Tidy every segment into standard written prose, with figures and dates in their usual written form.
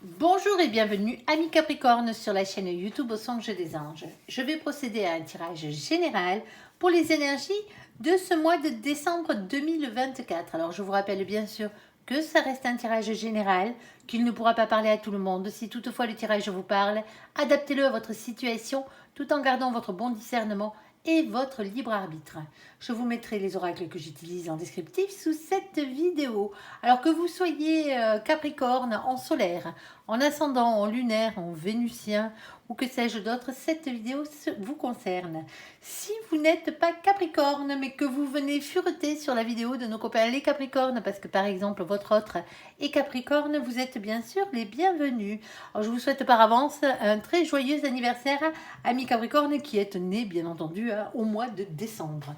Bonjour et bienvenue, amis Capricorne, sur la chaîne YouTube Au Songe des Anges. Je vais procéder à un tirage général pour les énergies de ce mois de décembre 2024. Alors, je vous rappelle bien sûr que ça reste un tirage général, qu'il ne pourra pas parler à tout le monde. Si toutefois le tirage vous parle, adaptez-le à votre situation tout en gardant votre bon discernement et votre libre arbitre. Je vous mettrai les oracles que j'utilise en descriptif sous cette vidéo. Alors que vous soyez Capricorne en solaire, en ascendant, en lunaire, en vénusien ou que sais-je d'autre, cette vidéo vous concerne. Si vous n'êtes pas Capricorne mais que vous venez fureter sur la vidéo de nos copains les Capricornes parce que par exemple votre autre est Capricorne, vous êtes bien sûr les bienvenus. Alors je vous souhaite par avance un très joyeux anniversaire, ami Capricorne qui est né bien entendu au mois de décembre.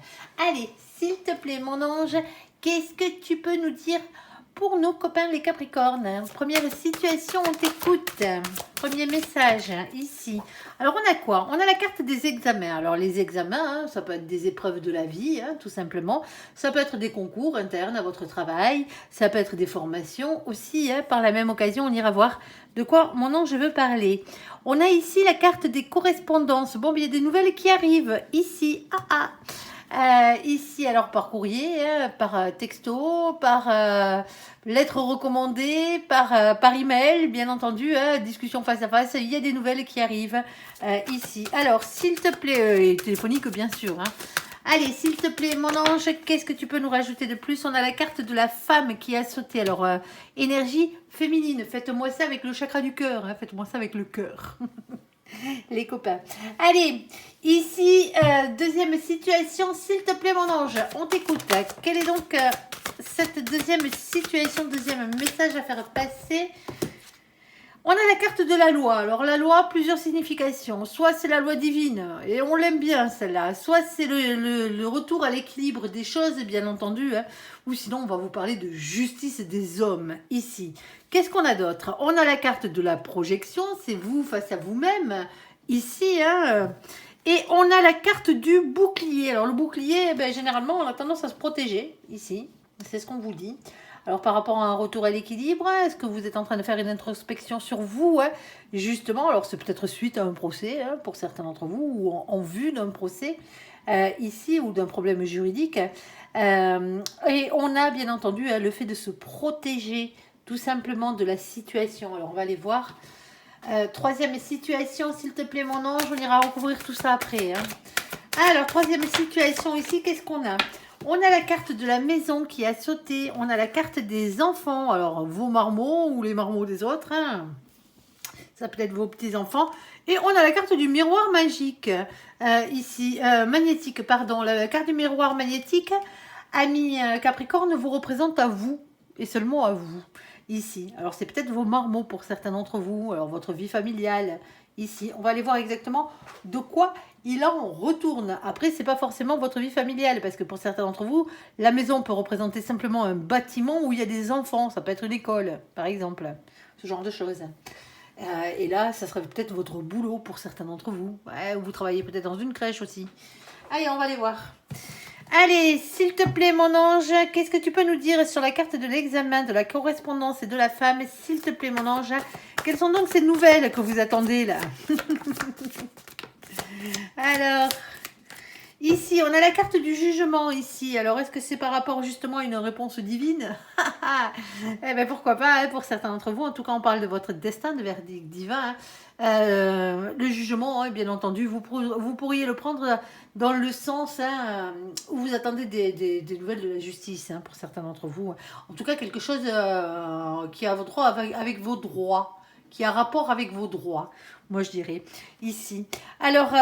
Allez, s'il te plaît mon ange, qu'est-ce que tu peux nous dire pour nos copains les Capricornes? Première situation, on t'écoute. Premier message, ici. Alors, on a quoi? On a la carte des examens. Alors, les examens, ça peut être des épreuves de la vie, tout simplement. Ça peut être des concours internes à votre travail. Ça peut être des formations aussi. Par la même occasion, on ira voir de quoi mon ange veut parler. On a ici la carte des correspondances. Bon, il y a des nouvelles qui arrivent. Ici, ici, alors par courrier, par texto, par lettre recommandée, par email, bien entendu, discussion face à face, il y a des nouvelles qui arrivent ici. Alors, s'il te plaît, et téléphonique bien sûr, Allez, s'il te plaît, mon ange, qu'est-ce que tu peux nous rajouter de plus? On a la carte de la femme qui a sauté. Alors, énergie féminine, faites-moi ça avec le chakra du cœur, faites-moi ça avec le cœur. Les copains. Allez, ici, deuxième situation, s'il te plaît mon ange, on t'écoute. Quelle est donc cette deuxième situation, deuxième message à faire passer? On a la carte de la loi. Alors la loi, plusieurs significations. Soit c'est la loi divine, et on l'aime bien celle-là. Soit c'est le retour à l'équilibre des choses, bien entendu. Ou sinon, on va vous parler de justice des hommes, ici. Qu'est-ce qu'on a d'autre? On a la carte de la projection, c'est vous face à vous-même, ici. Et on a la carte du bouclier. Alors le bouclier, généralement, on a tendance à se protéger, ici. C'est ce qu'on vous dit. Alors par rapport à un retour à l'équilibre, est-ce que vous êtes en train de faire une introspection sur vous, justement? Alors c'est peut-être suite à un procès, pour certains d'entre vous, ou en vue d'un procès, ici, ou d'un problème juridique. Et on a bien entendu le fait de se protéger tout simplement de la situation. Alors on va aller voir. Troisième situation, s'il te plaît mon ange, on ira recouvrir tout ça après. Alors troisième situation ici, qu'est-ce qu'on a? On a la carte de la maison qui a sauté. On a la carte des enfants. Alors, vos marmots ou les marmots des autres. Ça peut être vos petits-enfants. Et on a la carte du miroir magique. Ici, magnétique, pardon. La carte du miroir magnétique, ami Capricorne, vous représente à vous. Et seulement à vous. Ici. Alors, c'est peut-être vos marmots pour certains d'entre vous. Alors, votre vie familiale. Ici. On va aller voir exactement de quoi il en retourne. Après, c'est pas forcément votre vie familiale, parce que pour certains d'entre vous, la maison peut représenter simplement un bâtiment où il y a des enfants. Ça peut être une école, par exemple. Ce genre de choses. Et là, ça serait peut-être votre boulot pour certains d'entre vous. Ouais, ou vous travaillez peut-être dans une crèche aussi. Allez, on va aller voir. Allez, s'il te plaît, mon ange, qu'est-ce que tu peux nous dire sur la carte de l'examen, de la correspondance et de la femme? S'il te plaît, mon ange, quelles sont donc ces nouvelles que vous attendez, là? Alors, ici, on a la carte du jugement, ici. Alors, est-ce que c'est par rapport justement à une réponse divine? Eh bien, pourquoi pas, pour certains d'entre vous. En tout cas, on parle de votre destin, de verdict divin. Le jugement, bien entendu, vous pourriez le prendre dans le sens où vous attendez des nouvelles de la justice, pour certains d'entre vous. En tout cas, quelque chose qui a droit avec vos droits, qui a rapport avec vos droits, moi je dirais, ici. Alors,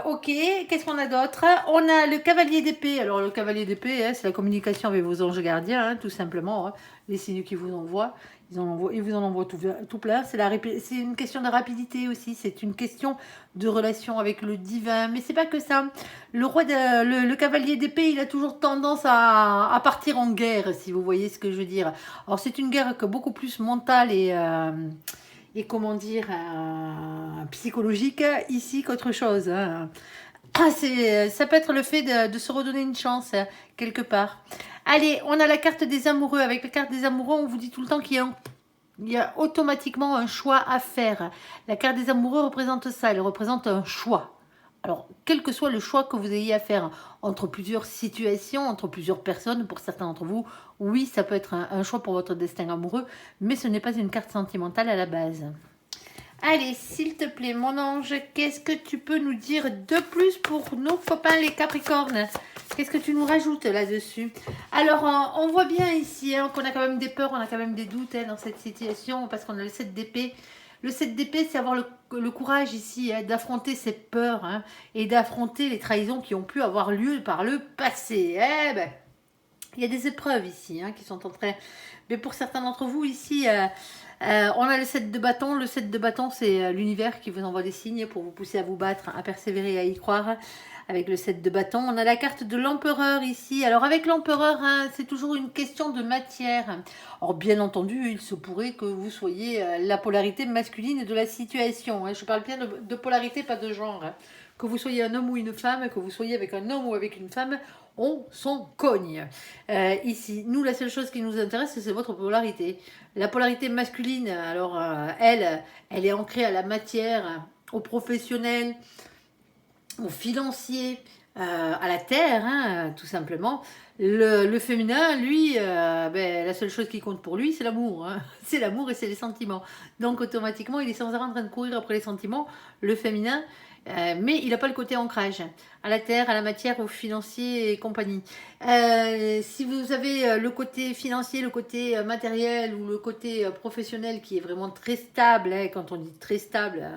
ok, qu'est-ce qu'on a d'autre? On a le cavalier d'épée. Alors, le cavalier d'épée, c'est la communication avec vos anges gardiens, tout simplement. Les signes qu'ils vous envoient. Ils vous en envoient tout plein. C'est une question de rapidité aussi. C'est une question de relation avec le divin. Mais c'est pas que ça. Le cavalier d'épée, il a toujours tendance à partir en guerre, si vous voyez ce que je veux dire. Alors, c'est une guerre beaucoup plus mentale et comment dire, psychologique ici qu'autre chose. Ça peut être le fait de se redonner une chance quelque part. Allez, on a la carte des amoureux. Avec la carte des amoureux, on vous dit tout le temps qu'il y a il y a automatiquement un choix à faire. La carte des amoureux représente ça, elle représente un choix. Alors, quel que soit le choix que vous ayez à faire entre plusieurs situations, entre plusieurs personnes, pour certains d'entre vous, oui, ça peut être un choix pour votre destin amoureux, mais ce n'est pas une carte sentimentale à la base. Allez, s'il te plaît, mon ange, qu'est-ce que tu peux nous dire de plus pour nos copains les Capricornes? Qu'est-ce que tu nous rajoutes là-dessus? Alors, on voit bien ici qu'on a quand même des peurs, on a quand même des doutes dans cette situation, parce qu'on a le 7 d'épée. Le 7 d'épée, c'est avoir le courage ici d'affronter ces peurs et d'affronter les trahisons qui ont pu avoir lieu par le passé. Eh ben, il y a des épreuves ici qui sont en train... Mais pour certains d'entre vous ici... on a le 7 de bâton. Le 7 de bâton, c'est l'univers qui vous envoie des signes pour vous pousser à vous battre, à persévérer et à y croire. Avec le 7 de bâton, on a la carte de l'empereur ici. Alors avec l'empereur, c'est toujours une question de matière. Or bien entendu, il se pourrait que vous soyez la polarité masculine de la situation. Je parle bien de polarité, pas de genre. Que vous soyez un homme ou une femme, que vous soyez avec un homme ou avec une femme, on s'en cogne. Ici, nous, la seule chose qui nous intéresse, c'est votre polarité. La polarité masculine, alors elle est ancrée à la matière, au professionnel, au financier, à la terre, tout simplement. Le féminin, lui, la seule chose qui compte pour lui, c'est l'amour. C'est l'amour et c'est les sentiments. Donc automatiquement, il est sans arrêt en train de courir après les sentiments, le féminin, mais il n'a pas le côté ancrage à la terre, à la matière, au financier et compagnie. Si vous avez le côté financier, le côté matériel ou le côté professionnel qui est vraiment très stable, quand on dit très stable,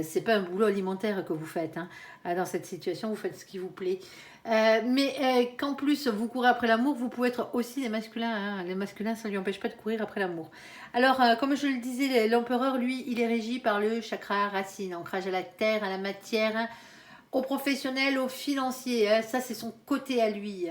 c'est pas un boulot alimentaire que vous faites dans cette situation, vous faites ce qui vous plaît. Mais qu'en plus vous courez après l'amour, vous pouvez être aussi des masculins. Les masculins, ça ne lui empêche pas de courir après l'amour. Alors, comme je le disais, l'empereur, lui, il est régi par le chakra racine, ancrage à la terre, à la matière, au professionnel, au financier. Ça, c'est son côté à lui.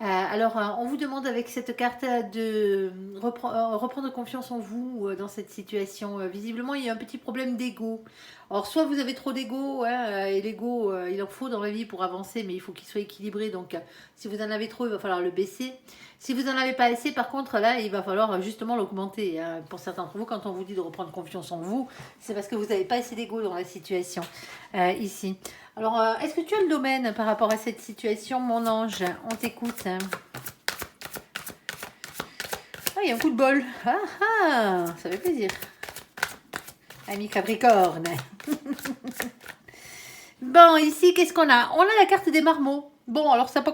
Alors, on vous demande avec cette carte de reprendre confiance en vous dans cette situation. Visiblement, il y a un petit problème d'ego. Alors, soit vous avez trop d'ego, et l'ego, il en faut dans la vie pour avancer, mais il faut qu'il soit équilibré. Donc, si vous en avez trop, il va falloir le baisser. Si vous n'en avez pas assez, par contre, là, il va falloir justement l'augmenter. Pour certains d'entre vous, quand on vous dit de reprendre confiance en vous, c'est parce que vous n'avez pas assez d'ego dans la situation ici. Alors, est-ce que tu as le domaine par rapport à cette situation, mon ange? On t'écoute. Ah, il y a un coup de bol. Ah, ça fait plaisir. Ami Capricorne. Bon, ici, qu'est-ce qu'on a? On a la carte des marmots. Bon, alors ça peut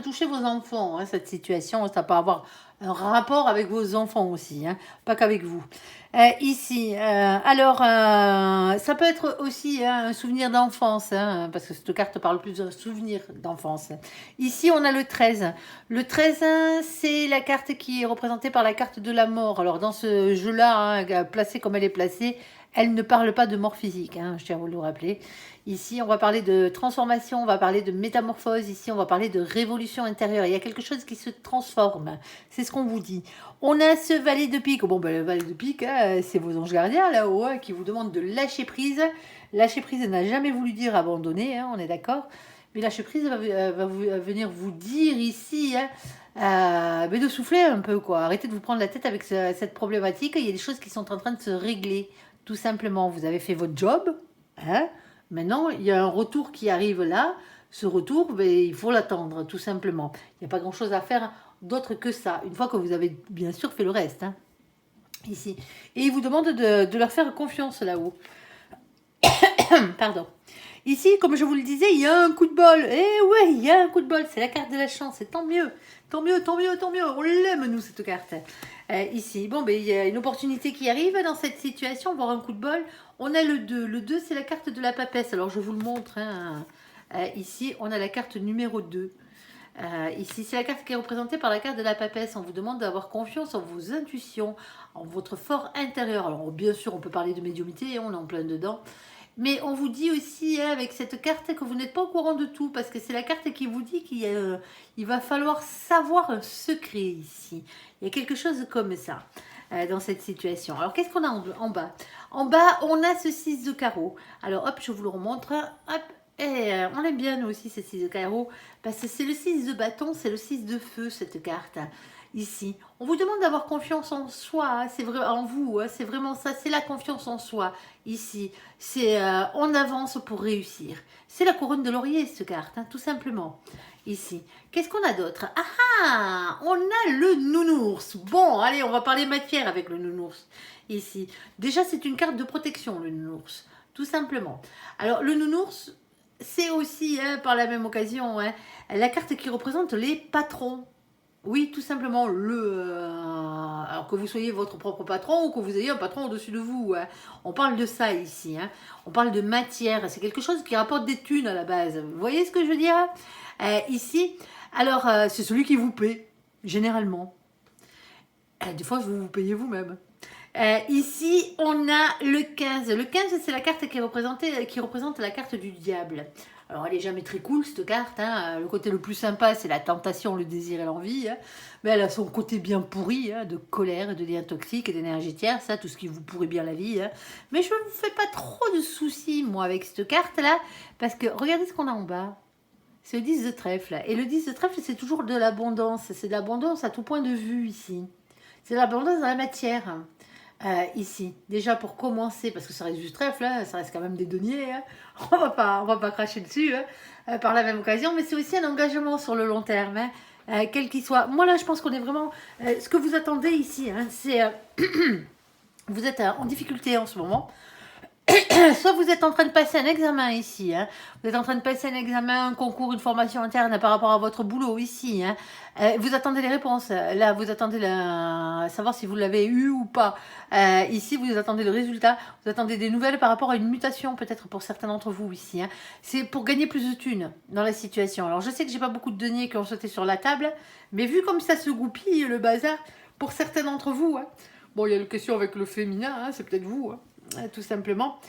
toucher vos enfants, cette situation. Ça peut avoir un rapport avec vos enfants aussi, pas qu'avec vous. Ici, ça peut être aussi un souvenir d'enfance, parce que cette carte parle plus d'un souvenir d'enfance. Ici, on a le 13. Le 13, c'est la carte qui est représentée par la carte de la mort. Alors, dans ce jeu-là, placée comme elle est placée, elle ne parle pas de mort physique, je tiens à vous le rappeler. Ici, on va parler de transformation, on va parler de métamorphose. Ici, on va parler de révolution intérieure. Il y a quelque chose qui se transforme. C'est ce qu'on vous dit. On a ce valet de pique. Bon, le valet de pique, c'est vos anges gardiens là-haut qui vous demandent de lâcher prise. Lâcher prise n'a jamais voulu dire abandonner, on est d'accord. Mais lâcher prise va venir vous dire ici mais de souffler un peu, quoi. Arrêtez de vous prendre la tête avec cette problématique. Il y a des choses qui sont en train de se régler. Tout simplement, vous avez fait votre job. Maintenant, il y a un retour qui arrive là. Ce retour, il faut l'attendre, tout simplement. Il n'y a pas grand-chose à faire d'autre que ça. Une fois que vous avez bien sûr fait le reste. Ici. Et il vous demande de leur faire confiance là-haut. Pardon. Ici, comme je vous le disais, il y a un coup de bol. Eh ouais, il y a un coup de bol. C'est la carte de la chance. Et tant mieux. Tant mieux, tant mieux, tant mieux. On l'aime, nous, cette carte. Ici, il y a une opportunité qui arrive dans cette situation, voir un coup de bol. On a le 2. Le 2, c'est la carte de la papesse. Alors, je vous le montre. Ici, on a la carte numéro 2. Ici, c'est la carte qui est représentée par la carte de la papesse. On vous demande d'avoir confiance en vos intuitions, en votre fort intérieur. Alors, bien sûr, on peut parler de médiumnité, on est en plein dedans. Mais on vous dit aussi avec cette carte que vous n'êtes pas au courant de tout, parce que c'est la carte qui vous dit qu'il va falloir savoir un secret ici. Il y a quelque chose comme ça dans cette situation. Alors, qu'est-ce qu'on a en bas? En bas, on a ce 6 de carreau. Alors, hop, je vous le remontre. Hop, et on aime bien, nous aussi, ce 6 de carreau, parce que c'est le 6 de bâton, c'est le 6 de feu, cette carte. ici. On vous demande d'avoir confiance en soi, hein, c'est vrai, en vous, hein, c'est vraiment ça, c'est la confiance en soi, ici. C'est on avance pour réussir. C'est la couronne de laurier, cette carte, hein, tout simplement. Ici. Qu'est-ce qu'on a d'autre? Ah ah, on a le nounours. Bon, allez, on va parler matière avec le nounours, ici. Déjà, c'est une carte de protection, le nounours, tout simplement. Alors, le nounours, c'est aussi, hein, par la même occasion, hein, la carte qui représente les patrons. Oui, tout simplement, alors que vous soyez votre propre patron ou que vous ayez un patron au-dessus de vous. Hein. On parle de ça ici. Hein. On parle de matière. C'est quelque chose qui rapporte des thunes à la base. Vous voyez ce que je veux dire? Ici, alors, c'est celui qui vous paie, généralement. Des fois, vous vous payez vous-même. Ici, on a le 15. Le 15, c'est la carte qui représente la carte du diable. Alors, elle est jamais très cool, cette carte. Hein. Le côté le plus sympa, c'est la tentation, le désir et l'envie. Hein. Mais elle a son côté bien pourri, hein, de colère, de lien toxique et d'énergie tierce, ça, tout ce qui vous pourrit bien la vie. Hein. Mais je ne vous fais pas trop de soucis, moi, avec cette carte-là, parce que regardez ce qu'on a en bas. C'est le 10 de trèfle. Et le 10 de trèfle, c'est toujours de l'abondance. C'est de l'abondance à tout point de vue, ici. C'est de l'abondance dans la matière. Ici, déjà pour commencer, parce que ça reste du trèfle, hein, ça reste quand même des deniers, hein. On va pas cracher dessus, hein, par la même occasion, mais c'est aussi un engagement sur le long terme, hein, quel qu'il soit. Moi là, je pense qu'on est vraiment, ce que vous attendez ici, hein, c'est, vous êtes en difficulté en ce moment. Soit vous êtes en train de passer un examen ici, hein. Vous êtes en train de passer un examen, un concours, une formation interne par rapport à votre boulot ici. Hein. Vous attendez les réponses. Là, vous attendez savoir si vous l'avez eu ou pas. Ici, vous attendez le résultat. Vous attendez des nouvelles par rapport à une mutation, peut-être pour certains d'entre vous ici. Hein. C'est pour gagner plus de thunes dans la situation. Alors, je sais que j'ai pas beaucoup de deniers qui ont sauté sur la table, mais vu comme ça se goupille le bazar, pour certains d'entre vous, hein. Bon, il y a une question avec le féminin, hein, c'est peut-être vous, hein. Tout simplement.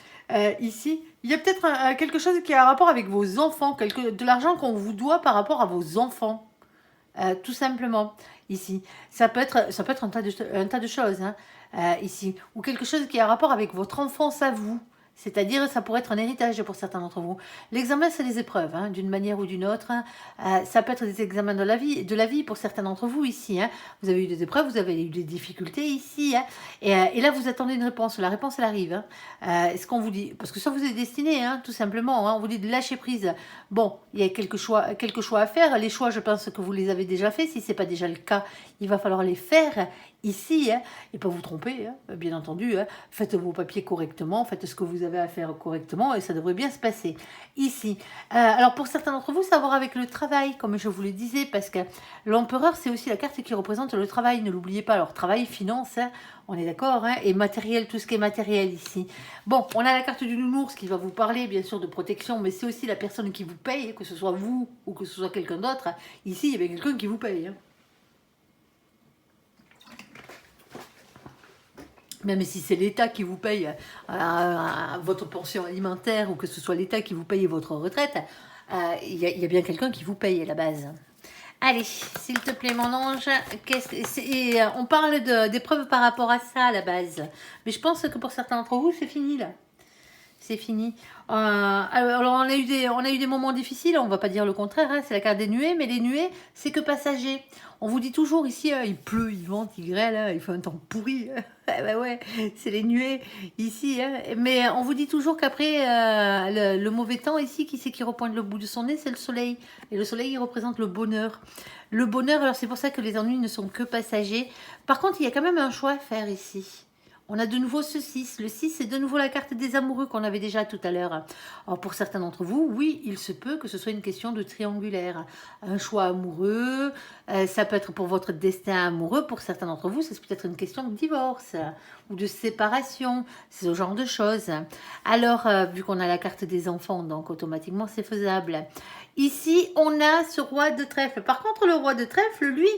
Ici, il y a peut-être quelque chose qui a un rapport avec vos enfants, de l'argent qu'on vous doit par rapport à vos enfants. Tout simplement, ici. Ça peut être un tas de choses, hein, ici. Ou quelque chose qui a un rapport avec votre enfance à vous. C'est-à-dire, ça pourrait être un héritage pour certains d'entre vous. L'examen, c'est des épreuves, hein, d'une manière ou d'une autre. Hein. Ça peut être des examens de la vie pour certains d'entre vous ici. Hein. Vous avez eu des épreuves, vous avez eu des difficultés ici. Hein. Et là, vous attendez une réponse. La réponse, elle arrive. Hein. Est-ce qu'on vous dit, parce que ça vous est destiné, hein, tout simplement. Hein, on vous dit de lâcher prise. Bon, il y a quelques choix à faire. Les choix, je pense que vous les avez déjà faits. Si ce n'est pas déjà le cas, il va falloir les faire ici, hein, et pas vous tromper, hein, bien entendu. Hein. Faites vos papiers correctement, faites ce que vous avez à faire correctement, et ça devrait bien se passer ici. Alors pour certains d'entre vous, ça a à voir avec le travail, comme je vous le disais, parce que l'empereur, c'est aussi la carte qui représente le travail, ne l'oubliez pas. Alors travail, finance, hein, on est d'accord, hein, et matériel, tout ce qui est matériel ici. Bon, on a la carte du nounours qui va vous parler, bien sûr, de protection, mais c'est aussi la personne qui vous paye, que ce soit vous ou que ce soit quelqu'un d'autre. Ici, il y avait quelqu'un qui vous paye, hein. Même si c'est l'État qui vous paye votre pension alimentaire ou que ce soit l'État qui vous paye votre retraite, il y a bien quelqu'un qui vous paye à la base. Allez, s'il te plaît, mon ange, on parle d'épreuves par rapport à ça à la base. Mais je pense que pour certains d'entre vous, c'est fini là. C'est fini. Alors, on a eu des moments difficiles, on ne va pas dire le contraire, hein, c'est la carte des nuées, mais les nuées, c'est que passager. On vous dit toujours ici, il pleut, il vente, il grêle, hein, il fait un temps pourri. Ouais, c'est les nuées ici. Hein. Mais on vous dit toujours qu'après, le mauvais temps ici, qui c'est qui repointe le bout de son nez, c'est le soleil. Et le soleil, il représente le bonheur. Le bonheur, alors c'est pour ça que les ennuis ne sont que passagers. Par contre, il y a quand même un choix à faire ici. On a de nouveau ce 6. Le 6, c'est de nouveau la carte des amoureux qu'on avait déjà tout à l'heure. Alors, pour certains d'entre vous, oui, il se peut que ce soit une question de triangulaire. Un choix amoureux, ça peut être pour votre destin amoureux. Pour certains d'entre vous, c'est peut-être une question de divorce ou de séparation. C'est ce genre de choses. Alors, vu qu'on a la carte des enfants, donc automatiquement, c'est faisable. Ici, on a ce roi de trèfle. Par contre, le roi de trèfle, lui,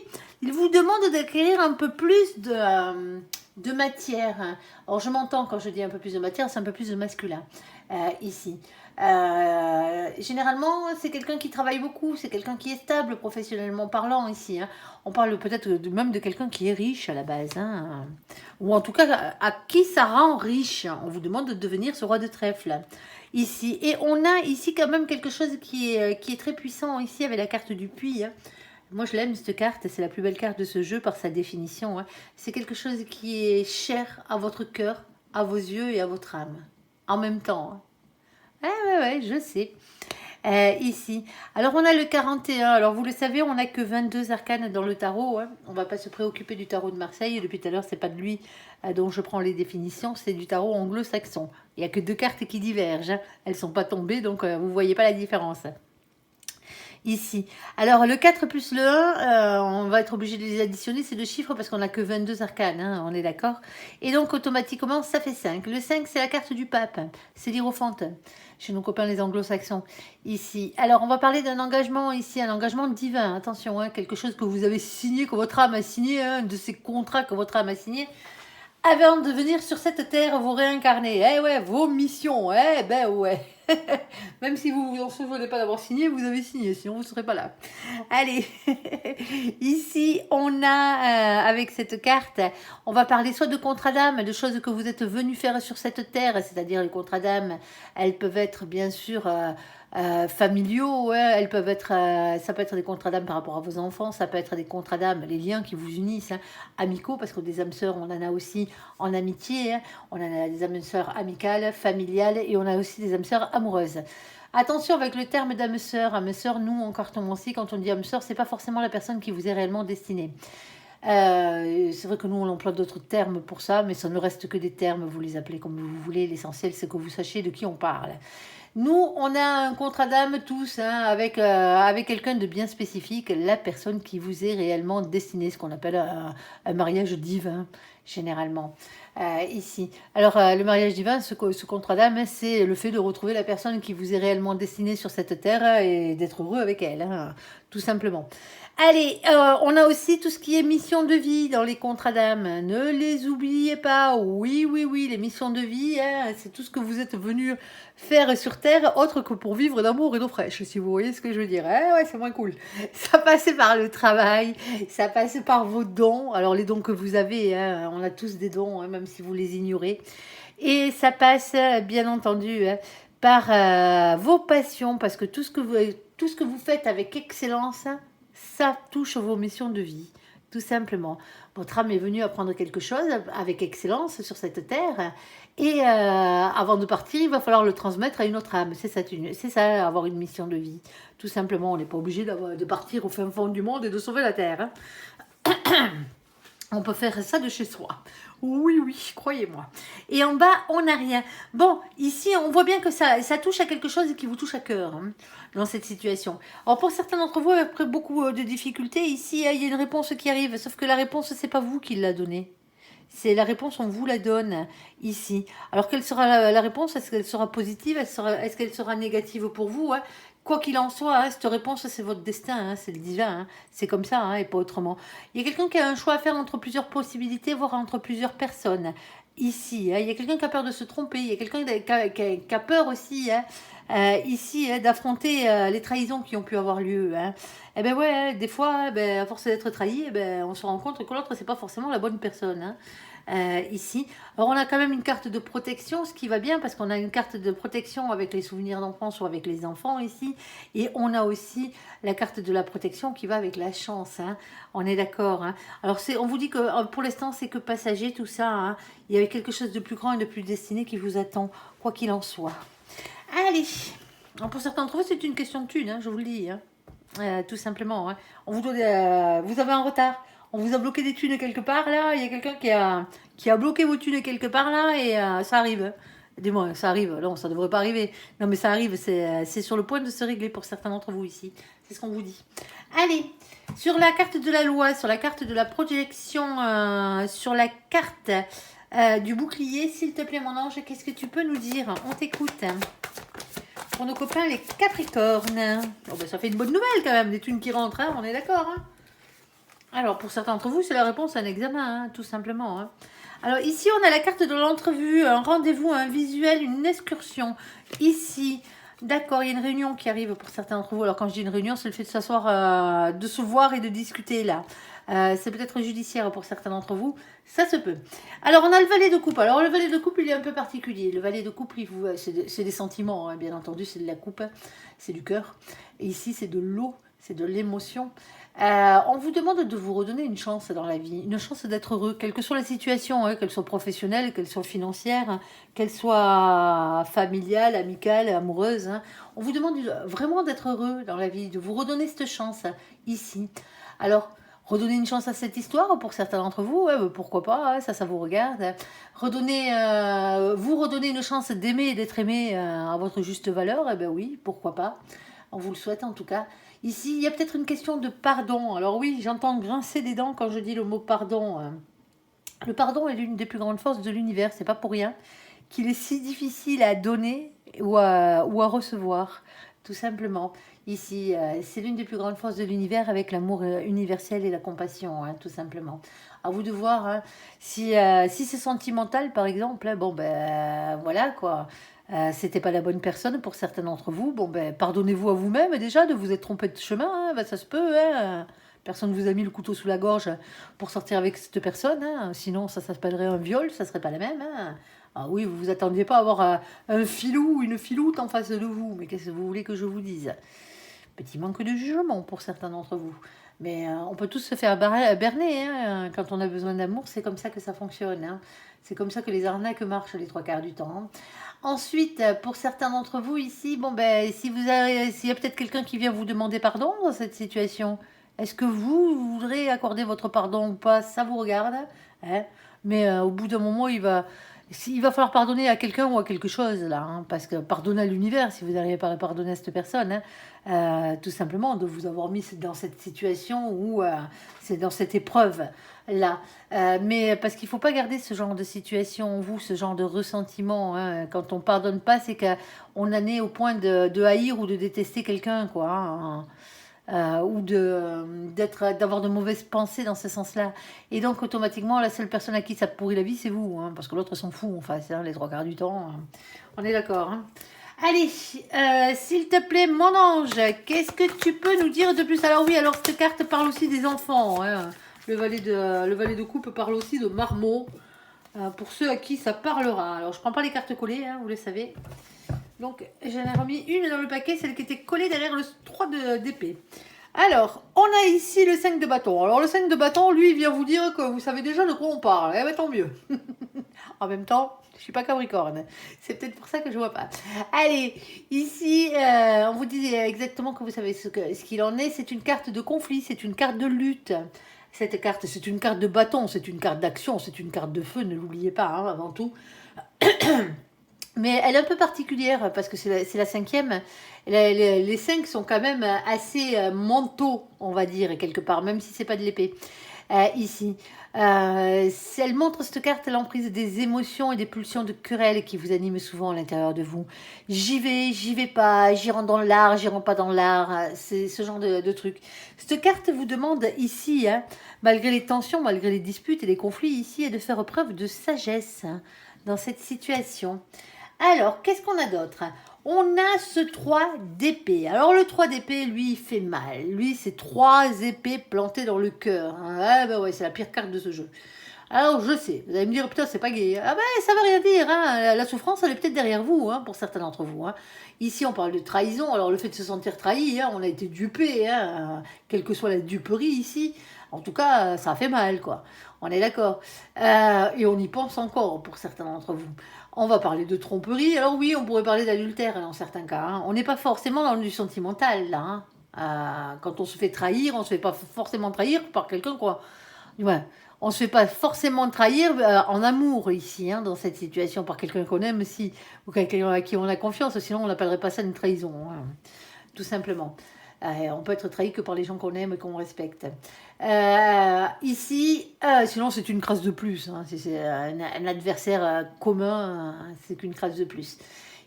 il vous demande d'acquérir un peu plus de matière. Alors, je m'entends quand je dis un peu plus de matière, c'est un peu plus de masculin ici. Généralement, c'est quelqu'un qui travaille beaucoup, c'est quelqu'un qui est stable professionnellement parlant ici. Hein. On parle peut-être même de quelqu'un qui est riche à la base. Hein. Ou en tout cas, à qui ça rend riche. On vous demande de devenir ce roi de trèfle ici. Et on a ici quand même quelque chose qui est très puissant ici avec la carte du puits. Hein. Moi, je l'aime, cette carte. C'est la plus belle carte de ce jeu par sa définition, hein. C'est quelque chose qui est cher à votre cœur, à vos yeux et à votre âme. En même temps, hein. Ouais, je sais. Ici. Alors, on a le 41. Alors, vous le savez, on n'a que 22 arcanes dans le tarot, hein. On ne va pas se préoccuper du tarot de Marseille. Depuis tout à l'heure, c'est pas de lui dont je prends les définitions. C'est du tarot anglo-saxon. Il n'y a que deux cartes qui divergent, hein. Elles ne sont pas tombées, donc vous ne voyez pas la différence. Ici. Alors, le 4 plus le 1, on va être obligé de les additionner, ces deux chiffres, parce qu'on n'a que 22 arcanes, hein, on est d'accord. Et donc, automatiquement, ça fait 5. Le 5, c'est la carte du pape, c'est l'hiérophante, chez nos copains les anglo-saxons, ici. Alors, on va parler d'un engagement ici, un engagement divin, attention, hein, quelque chose que vous avez signé, que votre âme a signé, hein, de ces contrats que votre âme a signé, avant de venir sur cette terre vous réincarner. Eh ouais, vos missions, eh ben ouais. Même si vous vous en souvenez pas d'avoir signé, vous avez signé, sinon vous ne serez pas là. Allez, ici on a, avec cette carte, on va parler soit de contrats d'âme, de choses que vous êtes venus faire sur cette terre, c'est-à-dire les contrats d'âme, elles peuvent être bien sûr familiaux, ouais, elles peuvent être, ça peut être des contrats d'âme par rapport à vos enfants, ça peut être des contrats d'âme, les liens qui vous unissent, hein, amicaux, parce que des âmes sœurs, on en a aussi en amitié, hein, on en a des âmes sœurs amicales, familiales, et on a aussi des âmes sœurs amoureuses. Attention avec le terme d'âme sœur. Âme sœur, nous, en cartomancie, quand on dit âme sœur, c'est pas forcément la personne qui vous est réellement destinée. C'est vrai que nous, on emploie d'autres termes pour ça, mais ça ne reste que des termes, vous les appelez comme vous voulez. L'essentiel, c'est que vous sachiez de qui on parle. Nous, on a un contrat d'âme tous, hein, avec quelqu'un de bien spécifique, la personne qui vous est réellement destinée, ce qu'on appelle un mariage divin, généralement, ici. Alors, le mariage divin, ce contrat d'âme, hein, c'est le fait de retrouver la personne qui vous est réellement destinée sur cette terre et d'être heureux avec elle, hein, tout simplement. Allez, on a aussi tout ce qui est mission de vie dans les contrats d'âme. Ne les oubliez pas. Oui, les missions de vie, hein, c'est tout ce que vous êtes venu faire sur Terre, autre que pour vivre d'amour et d'eau fraîche, si vous voyez ce que je veux dire. Ouais, c'est moins cool. Ça passe par le travail, ça passe par vos dons. Alors, les dons que vous avez, hein, on a tous des dons, hein, même si vous les ignorez. Et ça passe, bien entendu, hein, par vos passions, parce que tout ce que vous faites avec excellence, ça touche vos missions de vie, tout simplement. Votre âme est venue apprendre quelque chose avec excellence sur cette terre, et avant de partir, il va falloir le transmettre à une autre âme. C'est ça, avoir une mission de vie. Tout simplement, on n'est pas obligé de partir au fin fond du monde et de sauver la terre, hein. On peut faire ça de chez soi. Oui, croyez-moi. Et en bas, on n'a rien. Bon, ici, on voit bien que ça touche à quelque chose qui vous touche à cœur, hein, dans cette situation. Alors, pour certains d'entre vous, après beaucoup de difficultés, ici, il y a une réponse qui arrive. Sauf que la réponse, c'est pas vous qui l'a donnée. C'est la réponse, on vous la donne ici. Alors, quelle sera la réponse? Est-ce qu'elle sera positive? Est-ce qu'elle sera négative pour vous, hein? Quoi qu'il en soit, hein, cette réponse, c'est votre destin, hein, c'est le divin, hein, c'est comme ça, hein, et pas autrement. Il y a quelqu'un qui a un choix à faire entre plusieurs possibilités, voire entre plusieurs personnes. Ici, hein, il y a quelqu'un qui a peur de se tromper, il y a quelqu'un qui a peur aussi, hein, ici, hein, d'affronter les trahisons qui ont pu avoir lieu, hein. Eh ben ouais, des fois, à force d'être trahi, on se rend compte que l'autre, c'est pas forcément la bonne personne, hein. Ici. Alors on a quand même une carte de protection, ce qui va bien parce qu'on a une carte de protection avec les souvenirs d'enfance ou avec les enfants ici, et on a aussi la carte de la protection qui va avec la chance, hein. On est d'accord, hein. Alors on vous dit que pour l'instant c'est que passager tout ça, hein. Il y avait quelque chose de plus grand et de plus destiné qui vous attend, quoi qu'il en soit. Allez, alors, pour certains d'entre vous c'est une question de thune, hein, je vous le dis, hein. Tout simplement, hein. On vous vous avez un retard. On vous a bloqué des thunes quelque part là, il y a quelqu'un qui a bloqué vos thunes quelque part là, et ça arrive. Dis-moi, ça arrive. Non, ça devrait pas arriver. Non, mais ça arrive, c'est sur le point de se régler pour certains d'entre vous ici. C'est ce qu'on vous dit. Allez, sur la carte de la loi, sur la carte de la projection, sur la carte du bouclier, s'il te plaît mon ange, qu'est-ce que tu peux nous dire? On t'écoute. Pour nos copains les Capricornes. Oh, ça fait une bonne nouvelle quand même, des thunes qui rentrent, hein, on est d'accord, hein. Alors, pour certains d'entre vous, c'est la réponse à un examen, hein, tout simplement, hein. Alors, ici, on a la carte de l'entrevue, un rendez-vous, un visuel, une excursion. Ici, d'accord, il y a une réunion qui arrive pour certains d'entre vous. Alors, quand je dis une réunion, c'est le fait de s'asseoir, de se voir et de discuter, là. C'est peut-être judiciaire pour certains d'entre vous. Ça se peut. Alors, on a le valet de coupe. Alors, le valet de coupe, il est un peu particulier. Le valet de coupe, c'est des sentiments, hein, bien entendu. C'est de la coupe, c'est du cœur. Et ici, c'est de l'eau, c'est de l'émotion. On vous demande de vous redonner une chance dans la vie, une chance d'être heureux, quelle que soit la situation, hein, qu'elle soit professionnelle, qu'elle soit financière, hein, qu'elle soit familiale, amicale, amoureuse. Hein. On vous demande vraiment d'être heureux dans la vie, de vous redonner cette chance ici. Alors, redonner une chance à cette histoire pour certains d'entre vous, ouais, pourquoi pas, hein, ça vous regarde. Vous redonner une chance d'aimer et d'être aimé à votre juste valeur, eh ben oui, pourquoi pas. On vous le souhaite en tout cas. Ici, il y a peut-être une question de pardon. Alors oui, j'entends grincer des dents quand je dis le mot pardon. Le pardon est l'une des plus grandes forces de l'univers, c'est pas pour rien qu'il est si difficile à donner ou à recevoir, tout simplement. Ici, c'est l'une des plus grandes forces de l'univers avec l'amour universel et la compassion, hein, tout simplement. À vous de voir, hein, si c'est sentimental, par exemple, hein, bon ben voilà quoi. C'était pas la bonne personne pour certains d'entre vous. Bon ben pardonnez-vous à vous-même déjà de vous être trompé de chemin, hein, ben, ça se peut. Hein. Personne ne vous a mis le couteau sous la gorge pour sortir avec cette personne. Hein. Sinon, ça s'appellerait un viol, ça serait pas la même. Hein. Ah oui, vous vous attendiez pas à avoir un filou ou une filoute en face de vous. Mais qu'est-ce que vous voulez que je vous dise? Petit manque de jugement pour certains d'entre vous. Mais on peut tous se faire berner. Hein. Quand on a besoin d'amour, c'est comme ça que ça fonctionne. Hein. C'est comme ça que les arnaques marchent les trois quarts du temps. Hein. Ensuite, pour certains d'entre vous ici, bon ben, s'il y a peut-être quelqu'un qui vient vous demander pardon dans cette situation, est-ce que vous voudrez accorder votre pardon ou pas? Ça vous regarde. Hein. Mais au bout d'un moment, il va falloir pardonner à quelqu'un ou à quelque chose là, hein, parce que pardonner à l'univers si vous n'arrivez pas à pardonner à cette personne, hein, tout simplement de vous avoir mis dans cette situation ou c'est dans cette épreuve là. Mais parce qu'il ne faut pas garder ce genre de situation en vous, ce genre de ressentiment. Hein. Quand on pardonne pas, c'est qu'on en est au point de haïr ou de détester quelqu'un, quoi. Hein. Ou d'avoir de mauvaises pensées dans ce sens-là. Et donc, automatiquement, la seule personne à qui ça pourrit la vie, c'est vous, hein, parce que l'autre s'en fout, en face, hein, les trois quarts du temps. Hein. On est d'accord. Hein. Allez, s'il te plaît, mon ange, qu'est-ce que tu peux nous dire de plus? Alors oui, alors cette carte parle aussi des enfants. Hein. Le valet de coupe parle aussi de marmot, pour ceux à qui ça parlera. Alors, je prends pas les cartes collées, hein, vous le savez. Donc, j'en ai remis une dans le paquet, celle qui était collée derrière le 3 d'épée. Alors, on a ici le 5 de bâton. Alors, le 5 de bâton, lui, il vient vous dire que vous savez déjà de quoi on parle. Eh bien, tant mieux. En même temps, je suis pas Capricorne. C'est peut-être pour ça que je vois pas. Allez, ici, on vous dit exactement que vous savez ce qu'il en est. C'est une carte de conflit, c'est une carte de lutte. Cette carte, c'est une carte de bâton, c'est une carte d'action, c'est une carte de feu, ne l'oubliez pas, hein, avant tout. Mais elle est un peu particulière parce que c'est la cinquième. Les cinq sont quand même assez mentaux, on va dire, quelque part, même si c'est pas de l'épée. Ici. Elle montre cette carte l'emprise des émotions et des pulsions de querelle qui vous animent souvent à l'intérieur de vous. J'y vais pas, j'y rentre dans l'art, j'y rentre pas dans l'art. C'est ce genre de truc. Cette carte vous demande ici, hein, malgré les tensions, malgré les disputes et les conflits ici, de faire preuve de sagesse hein, dans cette situation. Alors, qu'est-ce qu'on a d'autre? On a ce 3 d'épée. Alors, le 3 d'épée, lui, il fait mal. Lui, c'est 3 épées plantées dans le cœur. Hein. Ah, ben ouais, c'est la pire carte de ce jeu. Alors, je sais, vous allez me dire, putain, c'est pas gay. Ah ben, ça veut rien dire. Hein. La souffrance, elle est peut-être derrière vous, hein, pour certains d'entre vous. Hein. Ici, on parle de trahison. Alors, le fait de se sentir trahi, hein, on a été dupé, hein, quelle que soit la duperie ici. En tout cas, ça a fait mal, quoi. On est d'accord. Et on y pense encore, pour certains d'entre vous. On va parler de tromperie. Alors oui, on pourrait parler d'adultère dans certains cas. Hein. On n'est pas forcément dans du sentimental, là. Hein. Quand on se fait trahir, on ne se fait pas forcément trahir par quelqu'un, quoi. Ouais. On ne se fait pas forcément trahir en amour ici, hein, dans cette situation, par quelqu'un qu'on aime, si, ou quelqu'un à qui on a confiance, sinon on n'appellerait pas ça une trahison, hein, tout simplement. On peut être trahi que par les gens qu'on aime et qu'on respecte. Ici, sinon c'est une crasse de plus. Hein, si c'est un adversaire commun, c'est qu'une crasse de plus.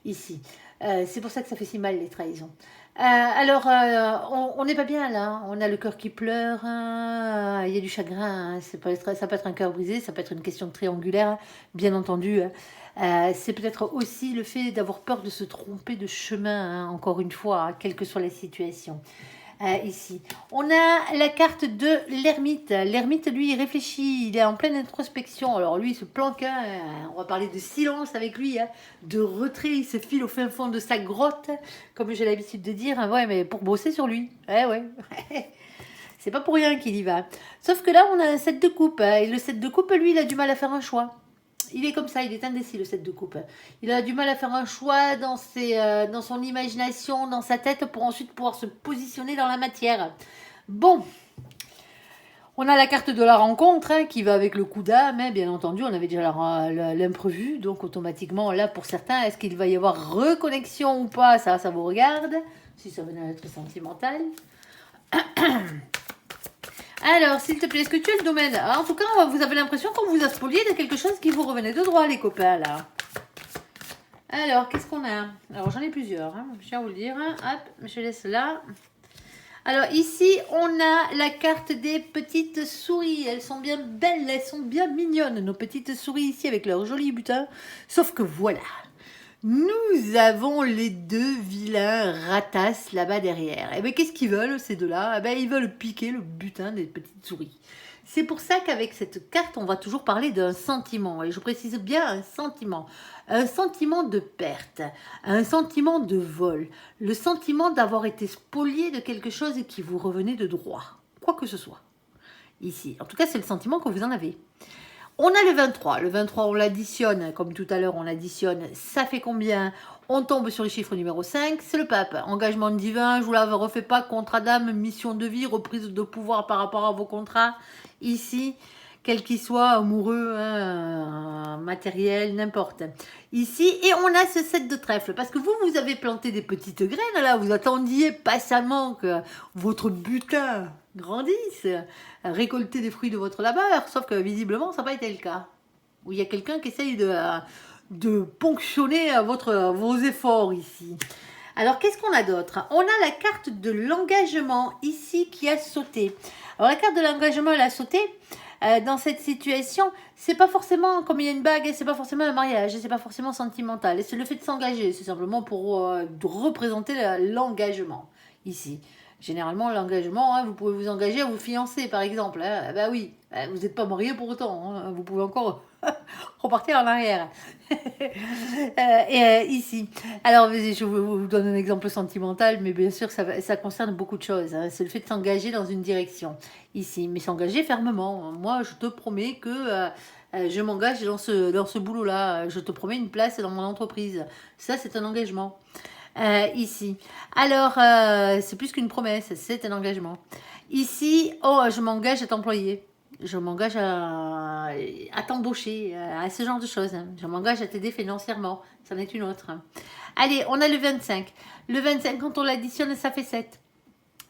Ici. C'est pour ça que ça fait si mal les trahisons. Alors, on n'est pas bien là. Hein. On a le cœur qui pleure. Hein. Il y a du chagrin. Hein. Ça peut être un cœur brisé. Ça peut être une question triangulaire, hein, bien entendu. Hein. C'est peut-être aussi le fait d'avoir peur de se tromper de chemin, hein, encore une fois, hein, quelle que soit la situation. Ici, on a la carte de l'ermite. L'ermite, lui, il réfléchit, il est en pleine introspection. Alors lui, il se planque, hein, on va parler de silence avec lui, hein, de retrait, il se file au fin fond de sa grotte, comme j'ai l'habitude de dire. Hein, ouais, mais pour bosser sur lui. Ouais. C'est pas pour rien qu'il y va. Sauf que là, on a un 7 de coupe. Et le 7 de coupe, lui, il a du mal à faire un choix. Il est comme ça, il est indécis, le 7 de coupe. Il a du mal à faire un choix dans son imagination, dans sa tête, pour ensuite pouvoir se positionner dans la matière. Bon, on a la carte de la rencontre qui va avec le coup d'âme, bien entendu. On avait déjà l'imprévu, donc automatiquement, là, pour certains, est-ce qu'il va y avoir reconnexion ou pas? Ça vous regarde, si ça venait à être sentimental. Alors, s'il te plaît, est-ce que tu es le domaine? En tout cas, vous avez l'impression qu'on vous a spolié de quelque chose qui vous revenait de droit, les copains, là. Alors, qu'est-ce qu'on a? Alors, j'en ai plusieurs, je tiens à vous le dire. Hop, je laisse là. Alors, ici, on a la carte des petites souris. Elles sont bien belles, elles sont bien mignonnes, nos petites souris ici, avec leur joli butin. Sauf que voilà, nous avons les deux vilains ratasses là-bas derrière. Et bien, qu'est-ce qu'ils veulent, ces deux-là? Ils veulent piquer le butin des petites souris. C'est pour ça qu'avec cette carte, on va toujours parler d'un sentiment. Et je précise bien un sentiment. Un sentiment de perte, un sentiment de vol, le sentiment d'avoir été spolié de quelque chose qui vous revenait de droit. Quoi que ce soit. Ici. En tout cas, c'est le sentiment que vous en avez. On a le 23. Le 23, on l'additionne. Comme tout à l'heure, on l'additionne. Ça fait combien? On tombe sur le chiffre numéro 5. C'est le pape. Engagement divin. Je vous la refais pas. Contrat d'âme, mission de vie, reprise de pouvoir par rapport à vos contrats. Ici, quel qu'il soit, amoureux, matériel, n'importe. Ici, et on a ce 7 de trèfle. Parce que vous avez planté des petites graines là. Vous attendiez patiemment que votre butin grandisse, récolter des fruits de votre labeur, sauf que visiblement ça n'a pas été le cas. Où il y a quelqu'un qui essaye de ponctionner vos efforts ici. Alors qu'est-ce qu'on a d'autre? On a la carte de l'engagement ici qui a sauté. Alors la carte de l'engagement elle a sauté. Dans cette situation, c'est pas forcément comme il y a une bague, c'est pas forcément un mariage, c'est pas forcément sentimental. Et c'est le fait de s'engager, c'est simplement pour représenter l'engagement ici. Généralement, l'engagement, vous pouvez vous engager à vous fiancer, par exemple. Oui, vous n'êtes pas marié pour autant. Vous pouvez encore repartir en arrière. Ici. Alors, je vous donne un exemple sentimental, mais bien sûr, ça concerne beaucoup de choses. C'est le fait de s'engager dans une direction. Ici, mais s'engager fermement. Moi, je te promets que je m'engage dans ce boulot-là. Je te promets une place dans mon entreprise. Ça, c'est un engagement. Ici. Alors, c'est plus qu'une promesse, c'est un engagement. Ici, je m'engage à t'employer. Je m'engage à t'embaucher, à ce genre de choses. Je m'engage à t'aider financièrement. Ça en est une autre. Allez, on a le 25. Le 25, quand on l'additionne, ça fait 7.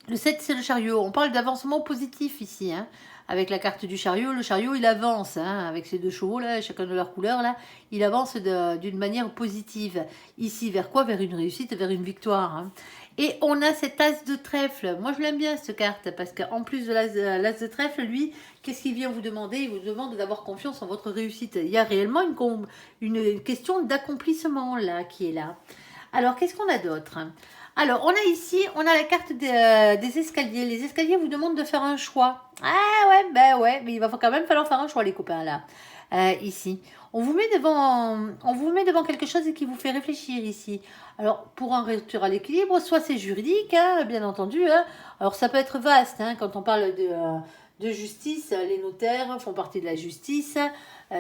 Le 7, c'est le chariot. On parle d'avancement positif ici. Avec la carte du chariot, le chariot, il avance. Avec ces deux chevaux, là, chacun de leur couleur, là, il avance d'une manière positive. Ici, vers quoi? Vers une réussite, vers une victoire. Et on a cet as de trèfle. Moi, je l'aime bien, cette carte, parce qu'en plus de l'as de trèfle, lui, qu'est-ce qu'il vient vous demander? Il vous demande d'avoir confiance en votre réussite. Il y a réellement une question d'accomplissement, là, qui est là. Alors, qu'est-ce qu'on a d'autre? Alors, on a ici, on a la carte des escaliers. Les escaliers vous demandent de faire un choix. Ah ouais, mais il va quand même falloir faire un choix, les copains, là. Ici. On vous met devant quelque chose qui vous fait réfléchir ici. Alors, pour un retour à l'équilibre, soit c'est juridique, bien entendu. Alors, ça peut être vaste, quand on parle de justice. Les notaires font partie de la justice,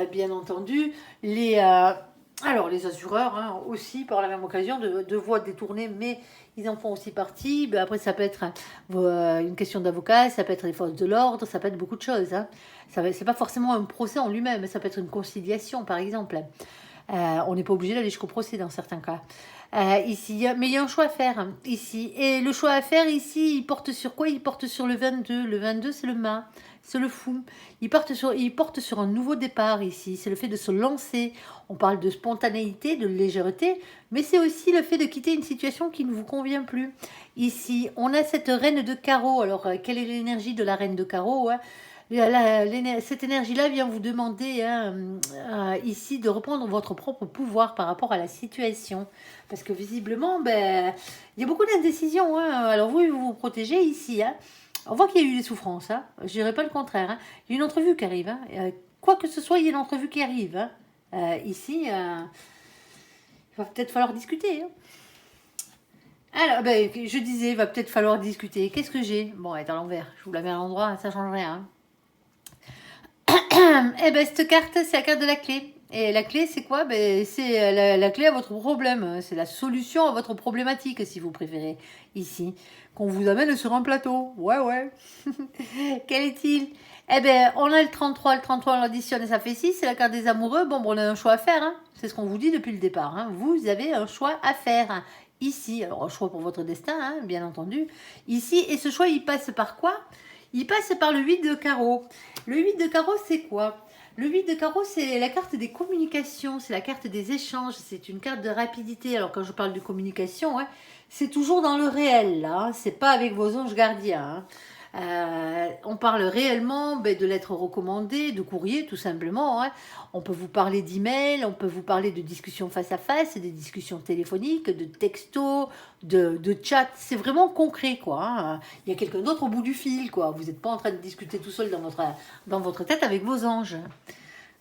bien entendu. Alors, les assureurs aussi, par la même occasion, de voies détournées, mais ils en font aussi partie. Après, ça peut être une question d'avocat, ça peut être les forces de l'ordre, ça peut être beaucoup de choses. C'est pas forcément un procès en lui-même, ça peut être une conciliation, par exemple. On n'est pas obligé d'aller jusqu'au procès dans certains cas. Ici, mais il y a un choix à faire ici. Et le choix à faire ici, il porte sur quoi? Il porte sur le 22. Le 22, c'est le mât, c'est le fou. Il porte sur un nouveau départ ici. C'est le fait de se lancer. On parle de spontanéité, de légèreté, mais c'est aussi le fait de quitter une situation qui ne vous convient plus. Ici, on a cette reine de carreau. Alors, quelle est l'énergie de la reine de carreau? Cette énergie-là vient vous demander ici de reprendre votre propre pouvoir par rapport à la situation. Parce que visiblement, il y a beaucoup d'indécision. Alors vous vous protégez ici. On voit qu'il y a eu des souffrances. Je ne dirais pas le contraire. Il y a une entrevue qui arrive. Quoi que ce soit, il y a une entrevue qui arrive. Ici, il va peut-être falloir discuter. Alors, ben, je disais, il va peut-être falloir discuter. Qu'est-ce que j'ai? Bon, elle est à l'envers. Je vous la mets à l'endroit, ça change rien. Eh ben, cette carte, c'est la carte de la clé. Et la clé, c'est quoi? Ben, c'est la clé à votre problème. C'est la solution à votre problématique, si vous préférez, ici. Qu'on vous amène sur un plateau. Ouais, ouais. Quel est-il? Eh ben, on a le 33. Le 33, on l'additionne et ça fait 6. C'est la carte des amoureux. Bon, on a un choix à faire. Hein. C'est ce qu'on vous dit depuis le départ. Hein. Vous avez un choix à faire. Ici, alors un choix pour votre destin, hein, bien entendu. Ici, et ce choix, il passe par quoi? Il passe par le 8 de carreau. Le 8 de carreau, c'est quoi? Le 8 de carreau, c'est la carte des communications, c'est la carte des échanges, c'est une carte de rapidité. Alors quand je parle de communication, hein, c'est toujours dans le réel, là. Hein. C'est pas avec vos anges gardiens. Hein. On parle réellement de lettres recommandées, de courrier tout simplement. Hein. On peut vous parler d'email, on peut vous parler de discussions face à face, des discussions téléphoniques, de textos, de chat. C'est vraiment concret quoi. Hein. Il y a quelqu'un d'autre au bout du fil quoi. Vous n'êtes pas en train de discuter tout seul dans votre tête avec vos anges.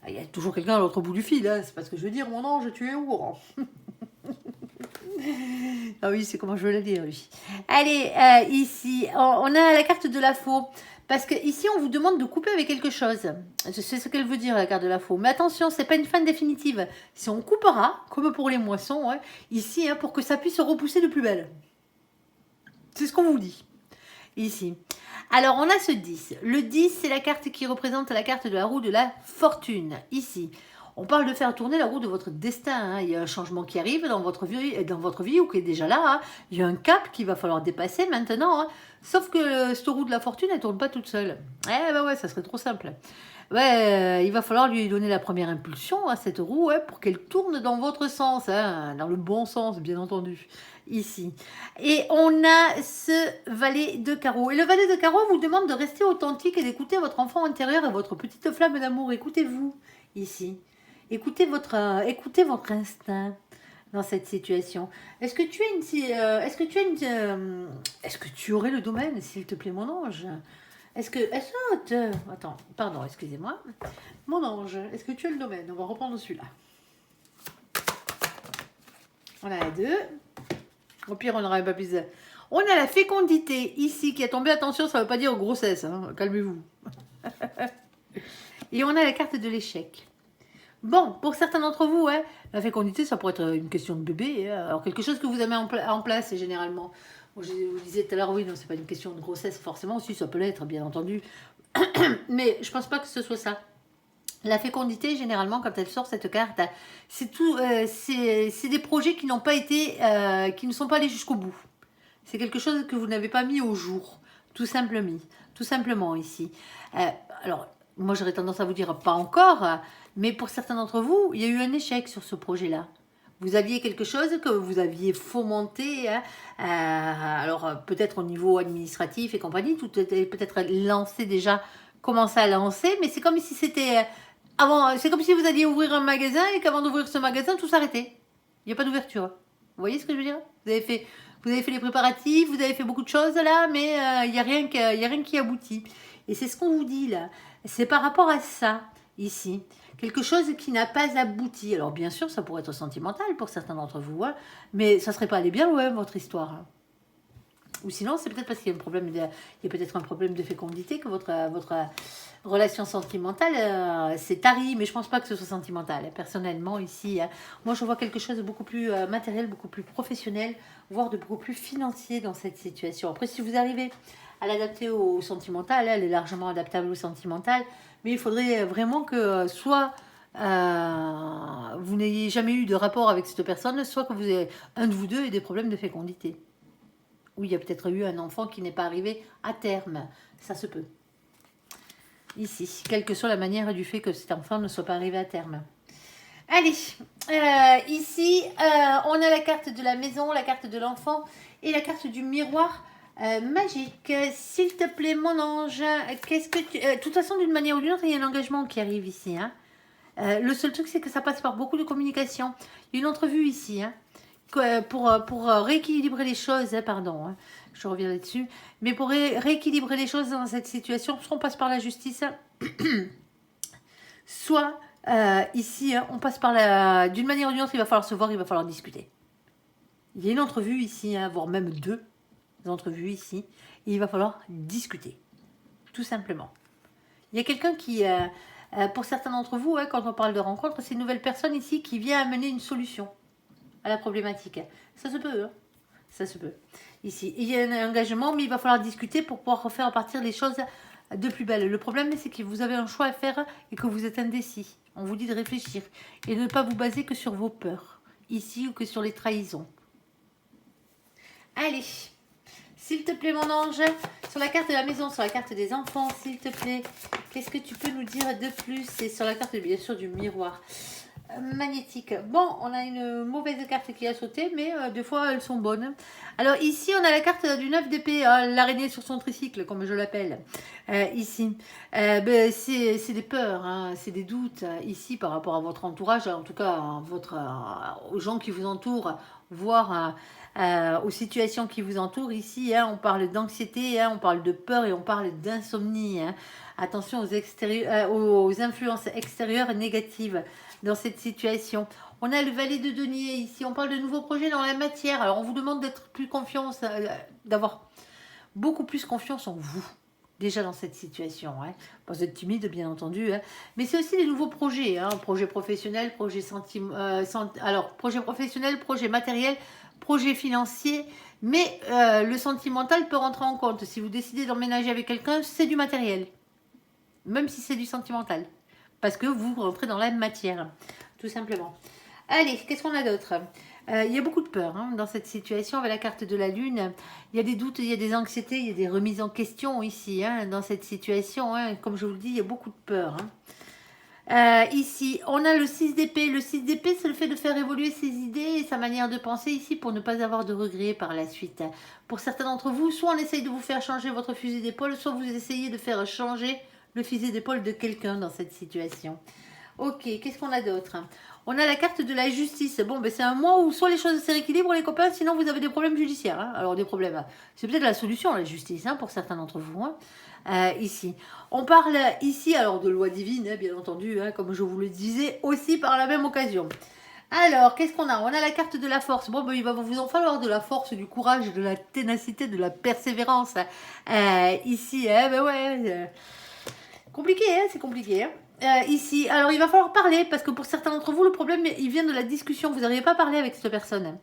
Il y a toujours quelqu'un à l'autre bout du fil. Hein. C'est pas ce que je veux dire, mon ange, tu es où? Ah oui, c'est comment je veux le dire, lui. Allez, ici, on a la carte de la faux. Parce que ici, on vous demande de couper avec quelque chose. Je sais ce qu'elle veut dire, la carte de la faux. Mais attention, c'est pas une fin définitive. Si on coupera, comme pour les moissons, hein, ici, hein, pour que ça puisse se repousser de plus belle. C'est ce qu'on vous dit. Ici. Alors, on a ce 10. Le 10, c'est la carte qui représente la carte de la roue de la fortune. Ici. On parle de faire tourner la roue de votre destin. Hein. Il y a un changement qui arrive dans votre vie ou qui est déjà là. Hein. Il y a un cap qu'il va falloir dépasser maintenant. Hein. Sauf que cette roue de la fortune, elle ne tourne pas toute seule. Eh ben ouais, ça serait trop simple. Ouais, il va falloir lui donner la première impulsion à cette roue pour qu'elle tourne dans votre sens, hein, dans le bon sens, bien entendu. Ici. Et on a ce valet de carreau. Et le valet de carreau vous demande de rester authentique et d'écouter votre enfant intérieur et votre petite flamme d'amour. Écoutez-vous ici. Écoutez votre instinct dans cette situation. Est-ce que tu aurais le domaine, s'il te plaît, mon ange? Attends, pardon, excusez-moi. Mon ange, est-ce que tu as le domaine? On va reprendre celui-là. On a les deux. Au pire, on aura pas plus. On a la fécondité ici qui est tombée. Attention, ça ne veut pas dire grossesse. Hein. Calmez-vous. Et on a la carte de l'échec. Bon, pour certains d'entre vous, hein, la fécondité, ça pourrait être une question de bébé. Hein. Alors, quelque chose que vous avez en place, généralement. Je vous disais tout à l'heure, oui, non, c'est pas une question de grossesse, forcément. Si, ça peut l'être, bien entendu. Mais je pense pas que ce soit ça. La fécondité, généralement, quand elle sort cette carte, c'est des projets qui n'ont pas été, qui ne sont pas allés jusqu'au bout. C'est quelque chose que vous n'avez pas mis au jour, tout simplement ici. Alors, moi, j'aurais tendance à vous dire pas encore, mais pour certains d'entre vous, il y a eu un échec sur ce projet-là. Vous aviez quelque chose que vous aviez fomenté, hein, alors peut-être au niveau administratif et compagnie, tout était peut-être lancé déjà, commencé à lancer, mais c'est comme si c'était c'est comme si vous alliez ouvrir un magasin et qu'avant d'ouvrir ce magasin, tout s'arrêtait. Il n'y a pas d'ouverture. Vous voyez ce que je veux dire? Vous avez fait les préparatifs, vous avez fait beaucoup de choses là, mais il n'y a rien qui aboutit. Et c'est ce qu'on vous dit là. C'est par rapport à ça, ici. Quelque chose qui n'a pas abouti. Alors bien sûr, ça pourrait être sentimental pour certains d'entre vous, hein, mais ça ne serait pas aller bien loin, votre histoire. Hein. Ou sinon, c'est peut-être parce qu'il y a peut-être un problème de fécondité que votre relation sentimentale s'est tarie, mais je ne pense pas que ce soit sentimental. Personnellement, ici, hein, moi, je vois quelque chose de beaucoup plus matériel, beaucoup plus professionnel, voire de beaucoup plus financier dans cette situation. Après, si vous arrivez à l'adapter au sentimental, elle est largement adaptable au sentimental, mais il faudrait vraiment que soit vous n'ayez jamais eu de rapport avec cette personne, soit que vous ayez un de vous deux ait des problèmes de fécondité. Ou il y a peut-être eu un enfant qui n'est pas arrivé à terme. Ça se peut. Ici, quelle que soit la manière du fait que cet enfant ne soit pas arrivé à terme. Allez, ici, on a la carte de la maison, la carte de l'enfant et la carte du miroir magique. S'il te plaît, mon ange, de toute façon, d'une manière ou d'une autre, il y a un engagement qui arrive ici. Hein. Le seul truc, c'est que ça passe par beaucoup de communication. Il y a une entrevue ici, hein. Pour rééquilibrer les choses, pardon, hein, je reviens là-dessus, mais pour rééquilibrer les choses dans cette situation, soit on passe par la justice, soit ici, hein, on passe par d'une manière ou d'une autre, il va falloir se voir, il va falloir discuter. Il y a une entrevue ici, hein, voire même deux entrevues ici. Et il va falloir discuter, tout simplement. Il y a quelqu'un qui, pour certains d'entre vous, hein, quand on parle de rencontre, c'est une nouvelle personne ici qui vient amener une solution à la problématique. Ça se peut, hein. Ça se peut. Ici, il y a un engagement, mais il va falloir discuter pour pouvoir refaire partir les choses de plus belle. Le problème, c'est que vous avez un choix à faire et que vous êtes indécis. On vous dit de réfléchir et de ne pas vous baser que sur vos peurs, ici, ou que sur les trahisons. Allez, s'il te plaît, mon ange, sur la carte de la maison, sur la carte des enfants, s'il te plaît, qu'est-ce que tu peux nous dire de plus? C'est sur la carte, bien sûr, du miroir. Magnétique. Bon, on a une mauvaise carte qui a sauté, mais des fois elles sont bonnes. Alors ici, on a la carte du 9 d'épée, l'araignée sur son tricycle, comme je l'appelle. Ici, c'est des peurs, hein, c'est des doutes ici par rapport à votre entourage, en tout cas aux gens qui vous entourent, voire aux situations qui vous entourent. Ici, hein, on parle d'anxiété, hein, on parle de peur et on parle d'insomnie. Hein. Attention aux influences extérieures négatives dans cette situation. On a le valet de denier ici, on parle de nouveaux projets dans la matière. Alors on vous demande d'être plus confiance, d'avoir beaucoup plus confiance en vous, déjà dans cette situation. Hein. Vous êtes timide bien entendu, hein. Mais c'est aussi des nouveaux projets, hein. Projet professionnel, projet professionnel, projet matériel, projet financier, mais le sentimental peut rentrer en compte. Si vous décidez d'emménager avec quelqu'un, c'est du matériel, même si c'est du sentimental. Parce que vous rentrez dans la matière, tout simplement. Allez, qu'est-ce qu'on a d'autre? Il y a beaucoup de peur hein, dans cette situation avec la carte de la lune. Il y a des doutes, il y a des anxiétés, il y a des remises en question ici, hein, dans cette situation. Hein. Comme je vous le dis, il y a beaucoup de peur. Hein. Ici, on a le 6 d'épée. Le 6 d'épée, c'est le fait de faire évoluer ses idées et sa manière de penser ici pour ne pas avoir de regrets par la suite. Pour certains d'entre vous, soit on essaye de vous faire changer votre fusil d'épaule, soit vous essayez de faire changer le fusil d'épaule de quelqu'un dans cette situation. Ok, qu'est-ce qu'on a d'autre? On a la carte de la justice. Bon, ben c'est un mois où soit les choses se rééquilibrent, les copains, sinon vous avez des problèmes judiciaires. Hein. Alors, des problèmes, c'est peut-être la solution, la justice, hein, pour certains d'entre vous. Hein. Ici, on parle ici, alors, de loi divine, hein, bien entendu, hein, comme je vous le disais, aussi par la même occasion. Alors, qu'est-ce qu'on a? On a la carte de la force. Bon, ben, il va vous en falloir de la force, du courage, de la ténacité, de la persévérance. Ici, hein, ben ouais... compliqué, hein, c'est compliqué. Hein. Ici, alors il va falloir parler parce que pour certains d'entre vous, le problème il vient de la discussion. Vous n'arrivez pas à parler avec cette personne.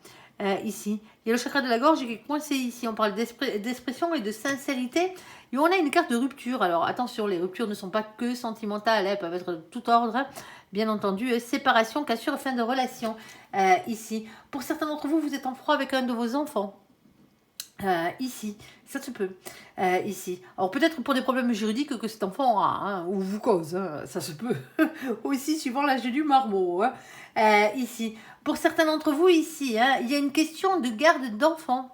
Ici, il y a le chakra de la gorge qui est coincé ici. On parle d'expression et de sincérité. Et on a une carte de rupture. Alors attention, les ruptures ne sont pas que sentimentales, elles peuvent être de tout ordre. Hein. Bien entendu, séparation, cassure, fin de relation. Ici, pour certains d'entre vous, vous êtes en froid avec un de vos enfants. Ici, ça se peut. Ici. Alors peut-être pour des problèmes juridiques que cet enfant a, hein, ou vous cause, hein, ça se peut. Aussi suivant l'âge du marmot. Hein. Ici. Pour certains d'entre vous, ici, hein, il y a une question de garde d'enfants.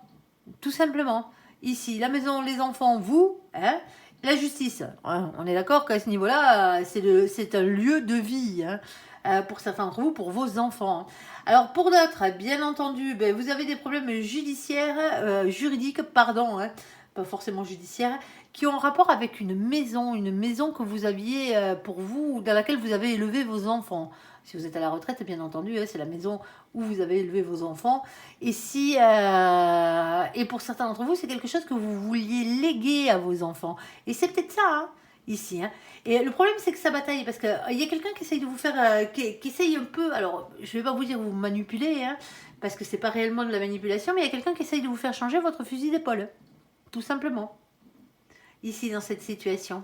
Tout simplement. Ici, la maison, les enfants, vous, hein, la justice. Hein, on est d'accord qu'à ce niveau-là, c'est un lieu de vie. Hein. Pour certains d'entre vous, pour vos enfants. Alors pour d'autres, bien entendu, ben, vous avez des problèmes juridiques, pardon, hein, pas forcément judiciaires, qui ont un rapport avec une maison que vous aviez pour vous, dans laquelle vous avez élevé vos enfants. Si vous êtes à la retraite, bien entendu, hein, c'est la maison où vous avez élevé vos enfants. Et et pour certains d'entre vous, c'est quelque chose que vous vouliez léguer à vos enfants. Et c'est peut-être ça, hein, ici. Hein. Et le problème, c'est que ça bataille, parce qu'il y a quelqu'un qui essaye de vous faire, qui essaye un peu, alors je ne vais pas vous dire vous manipuler, hein, parce que c'est pas réellement de la manipulation, mais il y a quelqu'un qui essaye de vous faire changer votre fusil d'épaule, tout simplement, ici dans cette situation.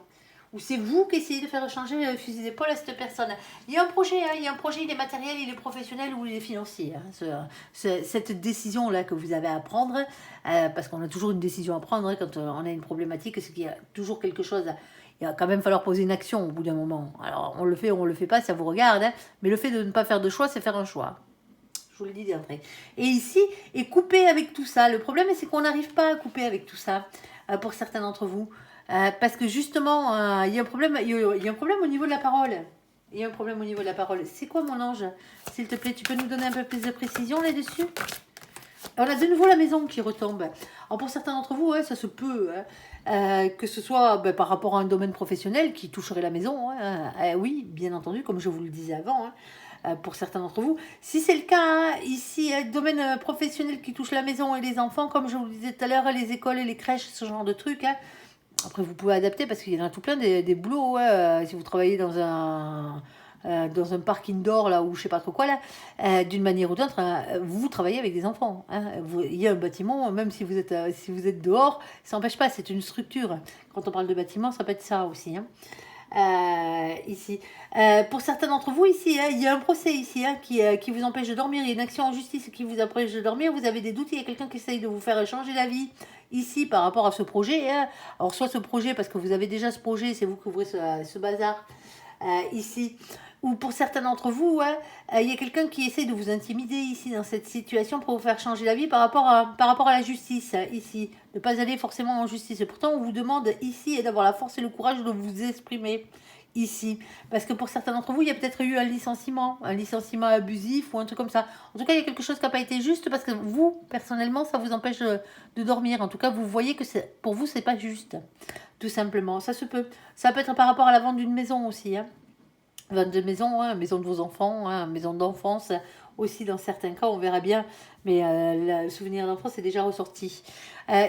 Ou c'est vous qui essayez de faire changer le fusil d'épaule à cette personne. Il y a un projet, hein, il est matériel, il est professionnel ou il est financier. Hein, cette décision-là que vous avez à prendre, parce qu'on a toujours une décision à prendre hein, quand on a une problématique, c'est qu'il y a toujours quelque chose... Il va quand même falloir poser une action au bout d'un moment. Alors, on le fait ou on le fait pas, ça vous regarde. Hein, mais le fait de ne pas faire de choix, c'est faire un choix. Je vous le dis d'entrée. Et ici, et couper avec tout ça. Le problème, c'est qu'on n'arrive pas à couper avec tout ça, pour certains d'entre vous. Parce que justement, il y a un problème au niveau de la parole. Il y a un problème au niveau de la parole. C'est quoi, mon ange? S'il te plaît, tu peux nous donner un peu plus de précision là-dessus? On a de nouveau la maison qui retombe. Alors pour certains d'entre vous, ouais, ça se peut, hein, que ce soit par rapport à un domaine professionnel qui toucherait la maison. Hein, oui, bien entendu, comme je vous le disais avant. Hein. pour certains d'entre vous. Si c'est le cas, hein, ici, domaine professionnel qui touche la maison et les enfants, comme je vous le disais tout à l'heure, les écoles et les crèches, ce genre de trucs. Hein. Après, vous pouvez adapter parce qu'il y en a tout plein des boulots. Ouais, si vous travaillez dans un parc indoor, là, ou je sais pas trop quoi, là, d'une manière ou d'autre, vous travaillez avec des enfants. Hein. Il y a un bâtiment, même si vous êtes dehors, ça n'empêche pas, c'est une structure. Quand on parle de bâtiment, ça peut être ça aussi. Hein. Ici. Pour certains d'entre vous ici, hein, il y a un procès ici hein, qui vous empêche de dormir, il y a une action en justice qui vous empêche de dormir, vous avez des doutes, il y a quelqu'un qui essaye de vous faire changer la vie ici par rapport à ce projet. Hein. Alors soit ce projet parce que vous avez déjà ce projet, c'est vous qui ouvrez ce bazar ici. Ou pour certains d'entre vous, hein, il y a quelqu'un qui essaye de vous intimider ici dans cette situation pour vous faire changer la vie par rapport à la justice ici. Ne pas aller forcément en justice. Et pourtant, on vous demande ici d'avoir la force et le courage de vous exprimer ici. Parce que pour certains d'entre vous, il y a peut-être eu un licenciement abusif ou un truc comme ça. En tout cas, il y a quelque chose qui n'a pas été juste parce que vous, personnellement, ça vous empêche de dormir. En tout cas, vous voyez que pour vous, c'est pas juste. Tout simplement. Ça se peut. Ça peut être par rapport à la vente d'une maison aussi. Hein. Vente de maison, hein, maison de vos enfants, hein, maison d'enfance aussi dans certains cas, on verra bien, mais le souvenir d'enfance est déjà ressorti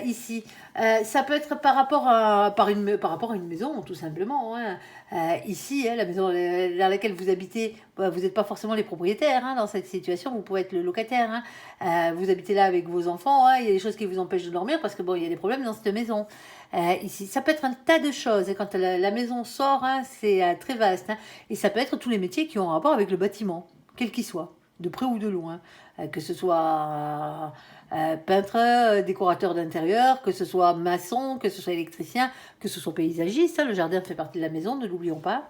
ici. Ça peut être par rapport à une maison, tout simplement. Hein. Ici, hein, la maison dans laquelle vous habitez, vous n'êtes pas forcément les propriétaires hein, dans cette situation, vous pouvez être le locataire. Hein. Vous habitez là avec vos enfants, hein, il y a des choses qui vous empêchent de dormir parce que bon, il y a des problèmes dans cette maison. Ici, ça peut être un tas de choses. Et quand la maison sort, hein, c'est très vaste. Hein. Et ça peut être tous les métiers qui ont rapport avec le bâtiment, quel qu'il soit, de près ou de loin. Que ce soit peintre, décorateur d'intérieur, que ce soit maçon, que ce soit électricien, que ce soit paysagiste. Hein, le jardin fait partie de la maison, ne l'oublions pas.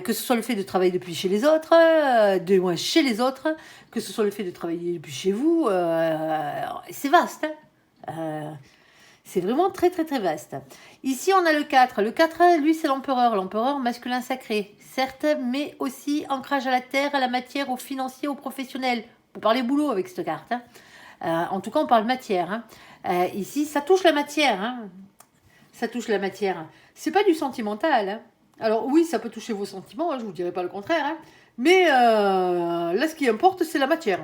Que ce soit le fait de travailler depuis chez les autres, de loin chez les autres, que ce soit le fait de travailler depuis chez vous. C'est vaste. Hein. C'est vraiment très très très vaste. Ici on a le 4. Le 4, lui c'est l'empereur masculin sacré. Certes, mais aussi ancrage à la terre, à la matière, au financier, au professionnel. On peut parler boulot avec cette carte. Hein. En tout cas on parle matière. Hein. Ici ça touche la matière. Hein. Ça touche la matière. C'est pas du sentimental. Hein. Alors oui ça peut toucher vos sentiments, hein, je vous dirai pas le contraire. Hein. Mais là ce qui importe c'est la matière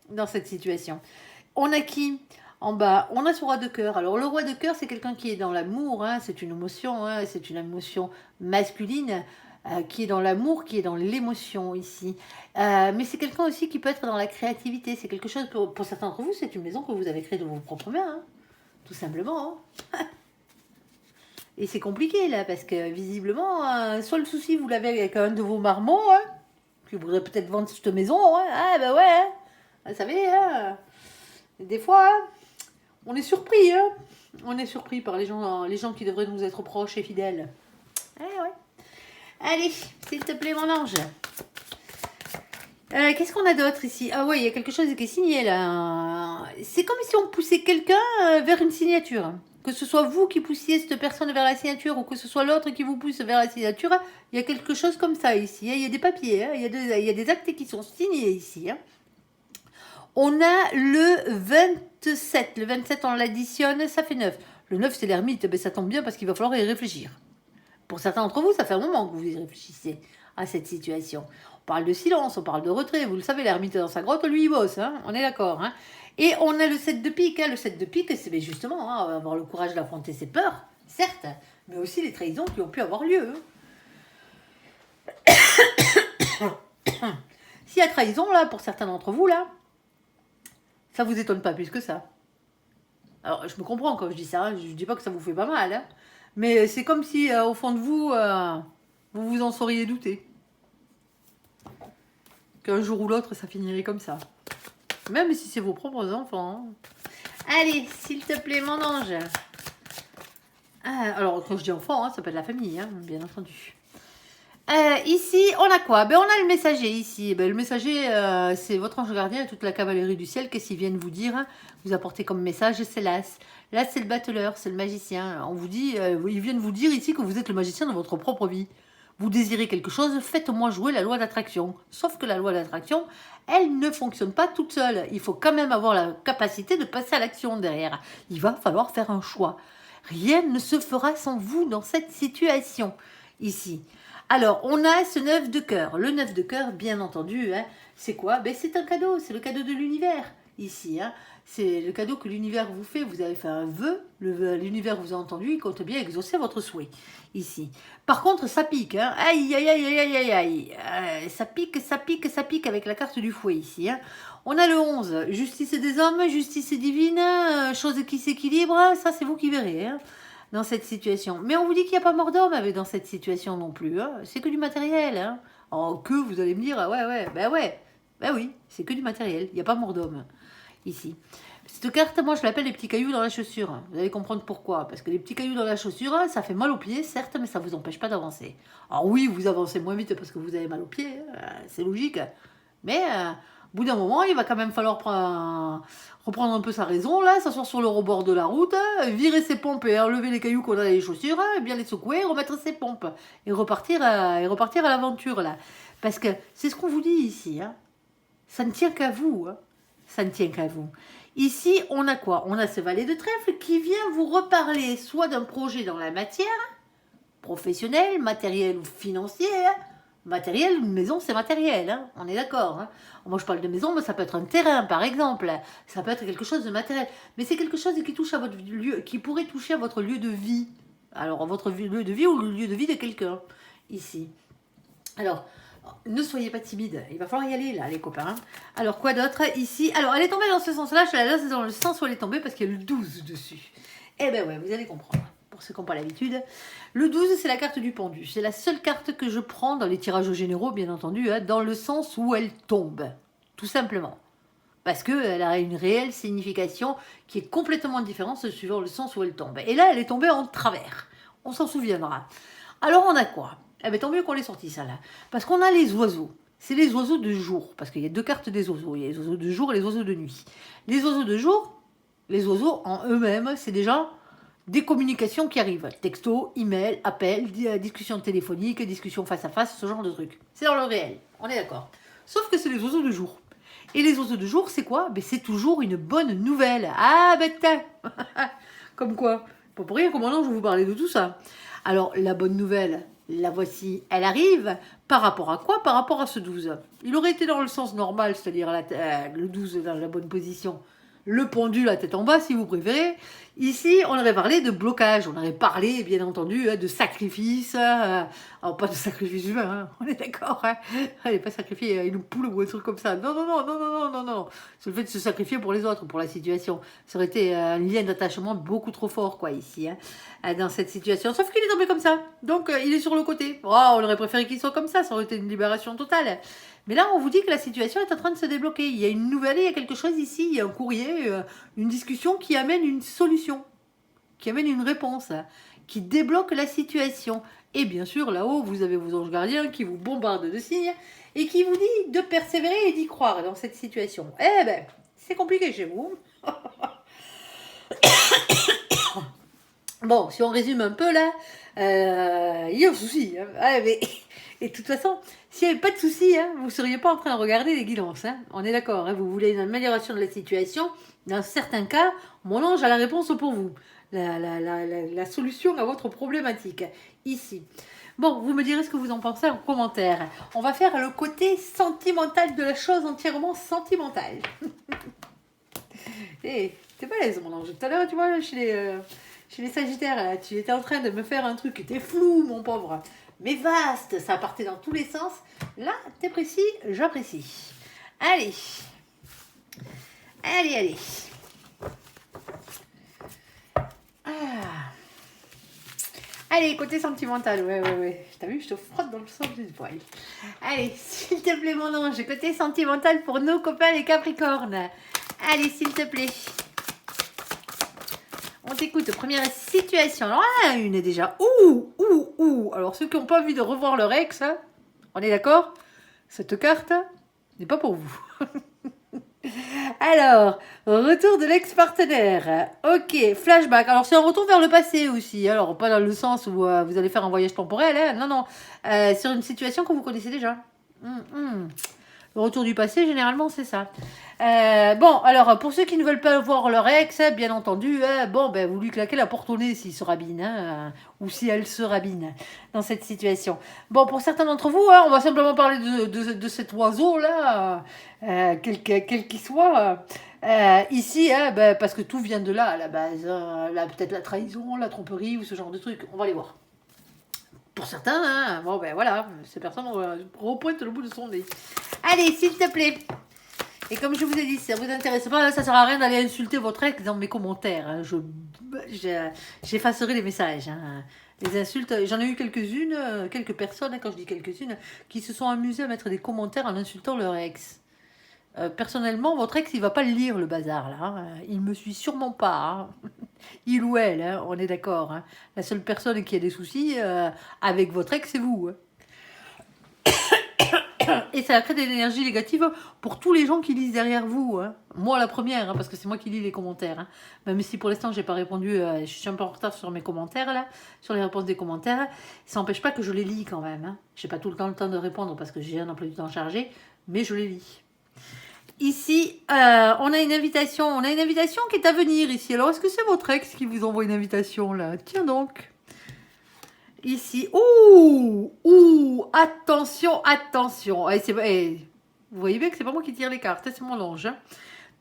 dans cette situation. On a qui ? En bas, on a ce roi de cœur. Alors, le roi de cœur, c'est quelqu'un qui est dans l'amour. Hein, c'est une émotion masculine qui est dans l'amour, qui est dans l'émotion ici. Mais c'est quelqu'un aussi qui peut être dans la créativité. C'est quelque chose, pour certains d'entre vous, c'est une maison que vous avez créée de vos propres mains. Hein, tout simplement. Hein. Et c'est compliqué, là, parce que visiblement, soit le souci, vous l'avez avec un de vos marmots, hein, qui voudrait peut-être vendre cette maison. Hein. Ah, ben ouais. Hein. Vous savez, hein, des fois... Hein, on est surpris, hein. On est surpris par les gens qui devraient nous être proches et fidèles. Eh ouais. Allez, s'il te plaît, mon ange. Qu'est-ce qu'on a d'autre ici? Ah ouais, il y a quelque chose qui est signé là. C'est comme si on poussait quelqu'un vers une signature. Que ce soit vous qui poussiez cette personne vers la signature ou que ce soit l'autre qui vous pousse vers la signature, il y a quelque chose comme ça ici. Il y a des papiers, hein. Il y a des actes qui sont signés ici. Hein. On a le 27. Le 27, on l'additionne, ça fait 9. Le 9, c'est l'ermite. Ben, ça tombe bien parce qu'il va falloir y réfléchir. Pour certains d'entre vous, ça fait un moment que vous y réfléchissez à cette situation. On parle de silence, on parle de retrait. Vous le savez, l'ermite dans sa grotte, lui, il bosse. Hein, on est d'accord. Hein. Et on a le 7 de pique. Hein. Le 7 de pique, c'est justement hein, avoir le courage d'affronter ses peurs, certes, mais aussi les trahisons qui ont pu avoir lieu. Hein. S'il y a trahison, là, pour certains d'entre vous, là, ça vous étonne pas plus que ça. Alors, je me comprends quand je dis ça, hein, je dis pas que ça vous fait pas mal, hein, mais c'est comme si, au fond de vous, vous vous en seriez douté. Qu'un jour ou l'autre, ça finirait comme ça. Même si c'est vos propres enfants. Hein. Allez, s'il te plaît, mon ange. Ah, alors, quand je dis enfant, hein, ça peut être la famille, hein, bien entendu. Ici, on a quoi? Ben, on a le messager ici. Ben, le messager, c'est votre ange gardien et toute la cavalerie du ciel. Qu'est-ce qu'ils viennent vous dire? Vous apporter comme message, c'est l'as. L'as, c'est le battleur, c'est le magicien. On vous dit, ils viennent vous dire ici que vous êtes le magicien de votre propre vie. Vous désirez quelque chose, faites-moi jouer la loi d'attraction. Sauf que la loi d'attraction, elle ne fonctionne pas toute seule. Il faut quand même avoir la capacité de passer à l'action derrière. Il va falloir faire un choix. Rien ne se fera sans vous dans cette situation ici. Alors, on a ce 9 de cœur. Le 9 de cœur, bien entendu, hein, c'est quoi? Ben, c'est un cadeau, c'est le cadeau de l'univers, ici. Hein. C'est le cadeau que l'univers vous fait. Vous avez fait un vœu, l'univers vous a entendu, il compte bien exaucer votre souhait, ici. Par contre, ça pique. Hein. Aïe, aïe, aïe, aïe, aïe, aïe. Ça pique, ça pique, ça pique avec la carte du fouet, ici. Hein. On a le 11, justice des hommes, justice divine, chose qui s'équilibre, ça c'est vous qui verrez. Hein. Dans cette situation. Mais on vous dit qu'il n'y a pas mort d'homme dans cette situation non plus. Hein. C'est que du matériel. Hein. Alors que vous allez me dire, ah ouais, ben oui, c'est que du matériel. Il n'y a pas mort d'homme ici. Cette carte, moi je l'appelle les petits cailloux dans la chaussure. Vous allez comprendre pourquoi. Parce que les petits cailloux dans la chaussure, ça fait mal aux pieds, certes, mais ça ne vous empêche pas d'avancer. Alors oui, vous avancez moins vite parce que vous avez mal aux pieds, c'est logique. Mais au bout d'un moment, il va quand même falloir reprendre un peu sa raison, là, s'asseoir sur le rebord de la route, virer ses pompes et enlever les cailloux qu'on a dans les chaussures, et bien les secouer, remettre ses pompes et repartir à l'aventure, là. Parce que c'est ce qu'on vous dit ici, hein. Ça ne tient qu'à vous, hein. Ça ne tient qu'à vous. Ici, on a quoi? On a ce valet de trèfle qui vient vous reparler soit d'un projet dans la matière, professionnel, matériel ou financier. Matériel, une maison, c'est matériel, hein, on est d'accord. Hein. Moi, je parle de maison, mais ça peut être un terrain, par exemple. Ça peut être quelque chose de matériel. Mais c'est quelque chose qui touche à votre lieu, qui pourrait toucher à votre lieu de vie. Alors, votre lieu de vie ou le lieu de vie de quelqu'un, ici. Alors, ne soyez pas timide. Il va falloir y aller, là, les copains. Alors, quoi d'autre ici? Alors, elle est tombée dans ce sens-là. Je la laisse dans le sens où elle est tombée parce qu'il y a le 12 dessus. Eh ben ouais, vous allez comprendre. Pour ceux qui n'ont pas l'habitude. Le 12, c'est la carte du pendu. C'est la seule carte que je prends dans les tirages généraux, bien entendu, hein, dans le sens où elle tombe. Tout simplement. Parce qu'elle a une réelle signification qui est complètement différente suivant le sens où elle tombe. Et là, elle est tombée en travers. On s'en souviendra. Alors, on a quoi? Eh bien, tant mieux qu'on l'ait sorti, ça, là. Parce qu'on a les oiseaux. C'est les oiseaux de jour. Parce qu'il y a deux cartes des oiseaux. Il y a les oiseaux de jour et les oiseaux de nuit. Les oiseaux de jour, les oiseaux en eux-mêmes, c'est déjà des communications qui arrivent. Texto, email, appel, discussion téléphonique, discussion face à face, ce genre de trucs. C'est dans le réel, on est d'accord. Sauf que c'est les oiseaux de jour. Et les oiseaux de jour, c'est quoi? Ben, c'est toujours une bonne nouvelle. Ah ben tiens. Comme quoi? Pas pour rien, comment non, je vais vous parler de tout ça. Alors, la bonne nouvelle, la voici, elle arrive. Par rapport à quoi? Par rapport à ce 12. Il aurait été dans le sens normal, c'est-à-dire le 12 dans la bonne position. Le pendu, la tête en bas, si vous préférez. Ici, on aurait parlé de blocage. On aurait parlé, bien entendu, de sacrifice. Alors, pas de sacrifice humain, hein, on est d'accord. Hein. Allez, pas sacrifier une poule ou un truc comme ça. Non, non, non, non, non, non, non, non. C'est le fait de se sacrifier pour les autres, pour la situation. Ça aurait été un lien d'attachement beaucoup trop fort, quoi, ici, hein, dans cette situation. Sauf qu'il est tombé comme ça. Donc, il est sur le côté. Oh, on aurait préféré qu'il soit comme ça. Ça aurait été une libération totale. Mais là, on vous dit que la situation est en train de se débloquer. Il y a une nouvelle, il y a quelque chose ici, il y a un courrier, une discussion qui amène une solution, qui amène une réponse, qui débloque la situation. Et bien sûr, là-haut, vous avez vos anges gardiens qui vous bombardent de signes et qui vous dit de persévérer et d'y croire dans cette situation. Eh ben, c'est compliqué chez vous. Bon, si on résume un peu là, il y a un souci. Hein. Ah, mais... Et de toute façon, s'il n'y avait pas de souci, hein, vous ne seriez pas en train de regarder les guidances. Hein. On est d'accord, hein, vous voulez une amélioration de la situation. Dans certains cas, mon ange a la réponse pour vous. La solution à votre problématique. Ici. Bon, vous me direz ce que vous en pensez en commentaire. On va faire le côté sentimental de la chose, entièrement sentimental. Et t'es balèze, mon ange. Tout à l'heure, tu vois, chez les Sagittaires, là, tu étais en train de me faire un truc qui était flou, mon pauvre. Mais vaste, ça partait dans tous les sens. Là, t'es précis, j'apprécie. Allez. Allez, allez. Ah. Allez, côté sentimental, ouais. T'as vu, je te frotte dans le sens du poil. Allez, s'il te plaît, mon ange, côté sentimental pour nos copains les Capricornes. Allez, s'il te plaît. On t'écoute, première situation. Alors là, une est déjà. Ouh. Alors, ceux qui n'ont pas envie de revoir leur ex, hein, on est d'accord? Cette carte n'est pas pour vous. Alors, retour de l'ex-partenaire. Ok, flashback. Alors, c'est un retour vers le passé aussi. Alors, pas dans le sens où vous allez faire un voyage temporel. Hein. Non. Sur une situation que vous connaissez déjà. Le retour du passé, généralement, c'est ça. Bon, alors, pour ceux qui ne veulent pas voir leur ex, bien entendu, bon, ben, vous lui claquez la porte au nez s'il se rabine, hein, ou si elle se rabine dans cette situation. Bon, pour certains d'entre vous, on va simplement parler de cet oiseau-là, quel qu'il soit. Ici, ben, parce que tout vient de là, à la base. Peut-être la trahison, la tromperie, ou ce genre de trucs. On va les voir. Pour certains, hein, bon, ben voilà, ces personnes repointent le bout de son nez. Allez, s'il te plaît. Et comme je vous ai dit, si ça vous intéresse pas, ça sert à rien d'aller insulter votre ex dans mes commentaires. Hein. J'effacerai les messages. Hein. Les insultes, j'en ai eu quelques-unes, quelques personnes, hein, quand je dis quelques-unes, qui se sont amusées à mettre des commentaires en insultant leur ex. Personnellement, votre ex, il va pas le lire, le bazar, là. Hein. Il me suit sûrement pas. Hein. Il ou elle, hein, on est d'accord. Hein. La seule personne qui a des soucis avec votre ex, c'est vous. Hein. Et ça crée de l'énergie négative pour tous les gens qui lisent derrière vous. Hein. Moi, la première, hein, parce que c'est moi qui lis les commentaires. Hein. Même si pour l'instant, j'ai pas répondu, je suis un peu en retard sur mes commentaires, là, sur les réponses des commentaires. Ça n'empêche pas que je les lis quand même. Hein. Je n'ai pas tout le temps de répondre parce que j'ai un emploi du temps chargé, mais je les lis. Ici, on a une invitation qui est à venir ici. Alors, est-ce que c'est votre ex qui vous envoie une invitation là? Tiens donc. Ici, attention, attention. Vous voyez bien que c'est pas moi qui tire les cartes, c'est mon ange. Hein.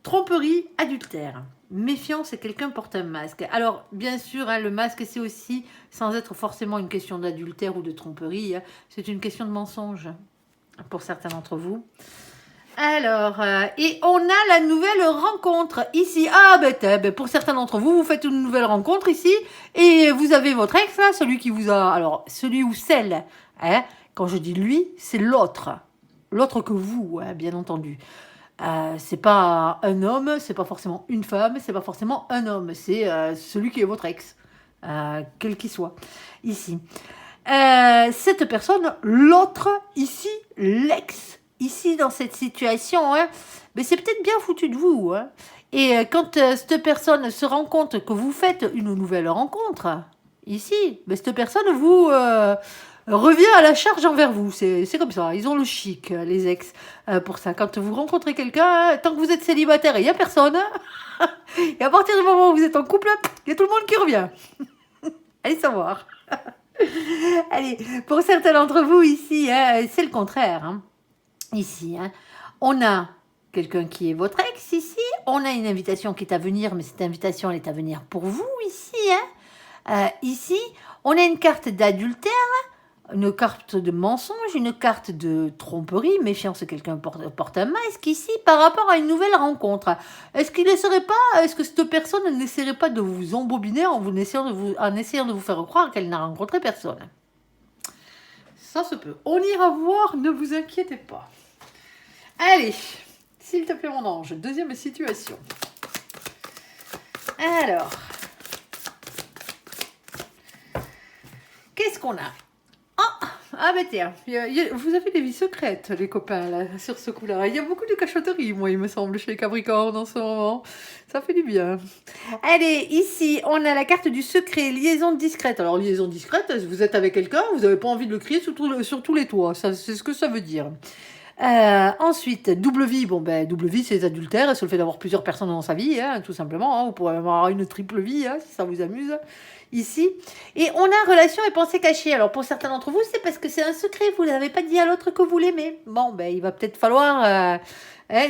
Tromperie, adultère. Méfiance et quelqu'un porte un masque. Alors, bien sûr, hein, le masque, c'est aussi, sans être forcément une question d'adultère ou de tromperie, hein, c'est une question de mensonge, pour certains d'entre vous. Alors, et on a la nouvelle rencontre ici. Ah, ben, pour certains d'entre vous, vous faites une nouvelle rencontre ici et vous avez votre ex, là, celui qui vous a... Alors, celui ou celle, hein, quand je dis lui, c'est l'autre. L'autre que vous, hein, bien entendu. C'est pas un homme, c'est pas forcément une femme, c'est pas forcément un homme. C'est celui qui est votre ex, quel qu'il soit, ici. Cette personne, l'autre, ici, l'ex, ici dans cette situation, hein, mais c'est peut-être bien foutu de vous. Hein. Et quand cette personne se rend compte que vous faites une nouvelle rencontre, ici, mais cette personne vous revient à la charge envers vous. C'est comme ça, ils ont le chic, les ex, pour ça. Quand vous rencontrez quelqu'un, tant que vous êtes célibataire et il n'y a personne, et à partir du moment où vous êtes en couple, il y a tout le monde qui revient. Allez savoir. Allez, pour certains d'entre vous ici, hein, c'est le contraire. Hein. Ici, hein, on a quelqu'un qui est votre ex ici, on a une invitation qui est à venir, mais cette invitation elle est à venir pour vous ici. Hein. Ici, on a une carte d'adultère, une carte de mensonge, une carte de tromperie, méfiance, quelqu'un porte un masque ici par rapport à une nouvelle rencontre. Est-ce que cette personne n'essaierait pas de vous embobiner en essayant de vous faire croire qu'elle n'a rencontré personne? Ça se peut. On ira voir, ne vous inquiétez pas. Allez, s'il te plaît mon ange, deuxième situation. Alors, qu'est-ce qu'on a? Ah ben tiens, vous avez des vies secrètes, les copains, là, sur ce coup-là. Il y a beaucoup de cachotterie, moi, il me semble, chez les Capricornes en ce moment. Ça fait du bien. Allez, ici, on a la carte du secret, liaison discrète. Alors, liaison discrète, vous êtes avec quelqu'un, vous n'avez pas envie de le crier sur tous les toits. C'est ce que ça veut dire. Ensuite, double vie. Bon, ben, double vie, c'est les adultères. C'est le fait d'avoir plusieurs personnes dans sa vie, hein, tout simplement. Hein. Vous pourrez avoir une triple vie, hein, si ça vous amuse. Ici. Et on a relation et pensée cachée. Alors, pour certains d'entre vous, c'est parce que c'est un secret. Vous n'avez pas dit à l'autre que vous l'aimez. Bon, ben, il va peut-être falloir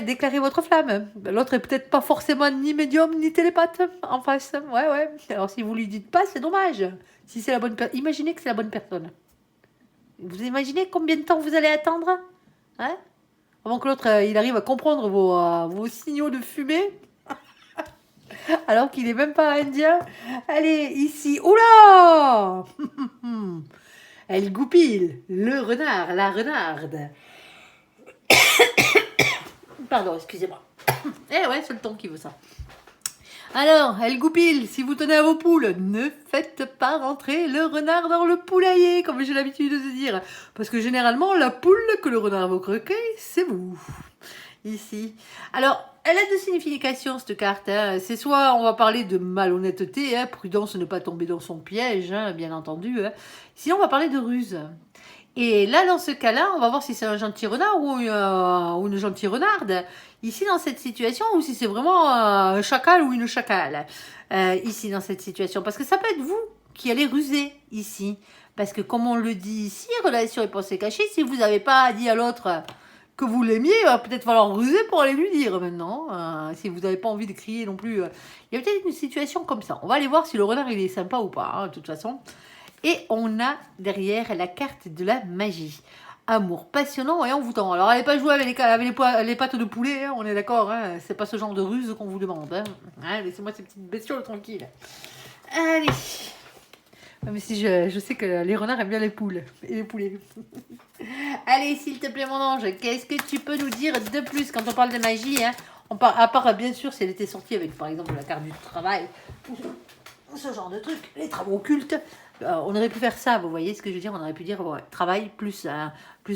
déclarer votre flamme. L'autre est peut-être pas forcément ni médium, ni télépathe en face. Ouais. Alors, si vous lui dites pas, c'est dommage. Si c'est la bonne personne. Imaginez que c'est la bonne personne. Vous imaginez combien de temps vous allez attendre? Hein? Avant que l'autre il arrive à comprendre vos signaux de fumée, alors qu'il n'est même pas indien. Allez, ici. Oula! Elle goupille le renard, la renarde. Pardon, excusez-moi. Ouais, c'est le temps qui veut ça. Alors, elle goupille, si vous tenez à vos poules, ne faites pas rentrer le renard dans le poulailler, comme j'ai l'habitude de dire. Parce que généralement, la poule que le renard va croquer, c'est vous. Ici. Alors, elle a deux significations, cette carte. Hein. C'est soit on va parler de malhonnêteté, hein, prudence, ne pas tomber dans son piège, hein, bien entendu. Hein. Sinon, on va parler de ruse. Et là, dans ce cas-là, on va voir si c'est un gentil renard ou une gentille renarde. Ici, dans cette situation, ou si c'est vraiment un chacal ou une chacale. Ici, dans cette situation. Parce que ça peut être vous qui allez ruser ici. Parce que comme on le dit ici, relation et pensée cachée, si vous n'avez pas dit à l'autre que vous l'aimiez, il va peut-être falloir ruser pour aller lui dire maintenant. Si vous n'avez pas envie de crier non plus. Il y a peut-être une situation comme ça. On va aller voir si le renard il est sympa ou pas, de toute façon. Et on a derrière la carte de la magie. Amour passionnant et envoûtant. Alors, allez pas jouer avec les pattes de poulet, hein, on est d'accord. Hein, c'est pas ce genre de ruse qu'on vous demande. Hein, laissez-moi ces petites bestioles tranquilles. Allez. Mais si je sais que les renards aiment bien les poules et les poulets. Allez, s'il te plaît, mon ange, qu'est-ce que tu peux nous dire de plus quand on parle de magie, hein, à part, bien sûr, si elle était sortie avec, par exemple, la carte du travail, ce genre de truc, les travaux occultes. On aurait pu faire ça, vous voyez ce que je veux dire? On aurait pu dire ouais, travail plus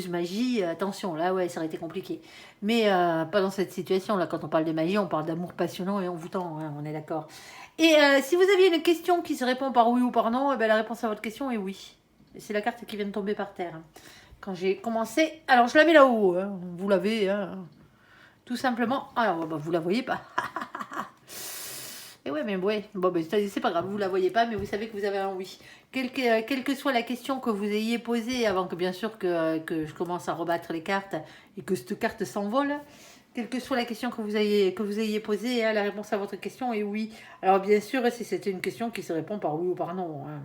magie, attention, là ouais, ça aurait été compliqué. Mais pas dans cette situation, là, quand on parle de magie, on parle d'amour passionnant et envoûtant, hein, on est d'accord. Et si vous aviez une question qui se répond par oui ou par non, eh ben, la réponse à votre question est oui. C'est la carte qui vient de tomber par terre. Quand j'ai commencé, alors je la mets là-haut, hein, vous l'avez, hein, tout simplement. Alors, bah, vous la voyez pas. Et ouais, mais ouais, bon, ben, c'est pas grave, vous la voyez pas, mais vous savez que vous avez un oui. Quelle que soit la question que vous ayez posée, avant que bien sûr que je commence à rebattre les cartes et que cette carte s'envole, quelle que soit la question que vous ayez posée, hein, la réponse à votre question est oui. Alors bien sûr, si c'était une question qui se répond par oui ou par non. Hein.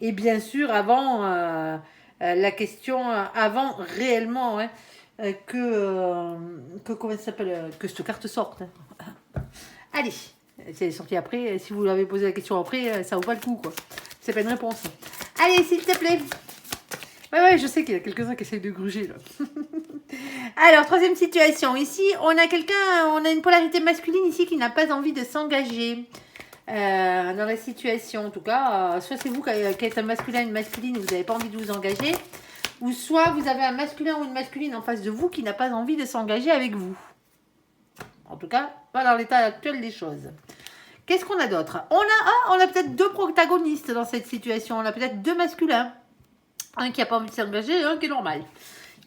Et bien sûr, avant la question, avant réellement hein, comment ça s'appelle, que cette carte sorte. Hein. Allez. Si elle est sortie après, si vous l'avez posé la question après, ça vaut pas le coup, quoi. C'est pas une réponse. Allez, s'il te plaît. Ouais, je sais qu'il y a quelques-uns qui essayent de gruger, là. Alors, troisième situation. Ici, on a une polarité masculine ici qui n'a pas envie de s'engager dans la situation. En tout cas, soit c'est vous qui êtes un masculin, une masculine, vous n'avez pas envie de vous engager, ou soit vous avez un masculin ou une masculine en face de vous qui n'a pas envie de s'engager avec vous. En tout cas, pas dans l'état actuel des choses. Qu'est-ce qu'on a d'autre? On a peut-être deux protagonistes dans cette situation. On a peut-être deux masculins. Un qui n'a pas envie de s'engager et un qui est normal.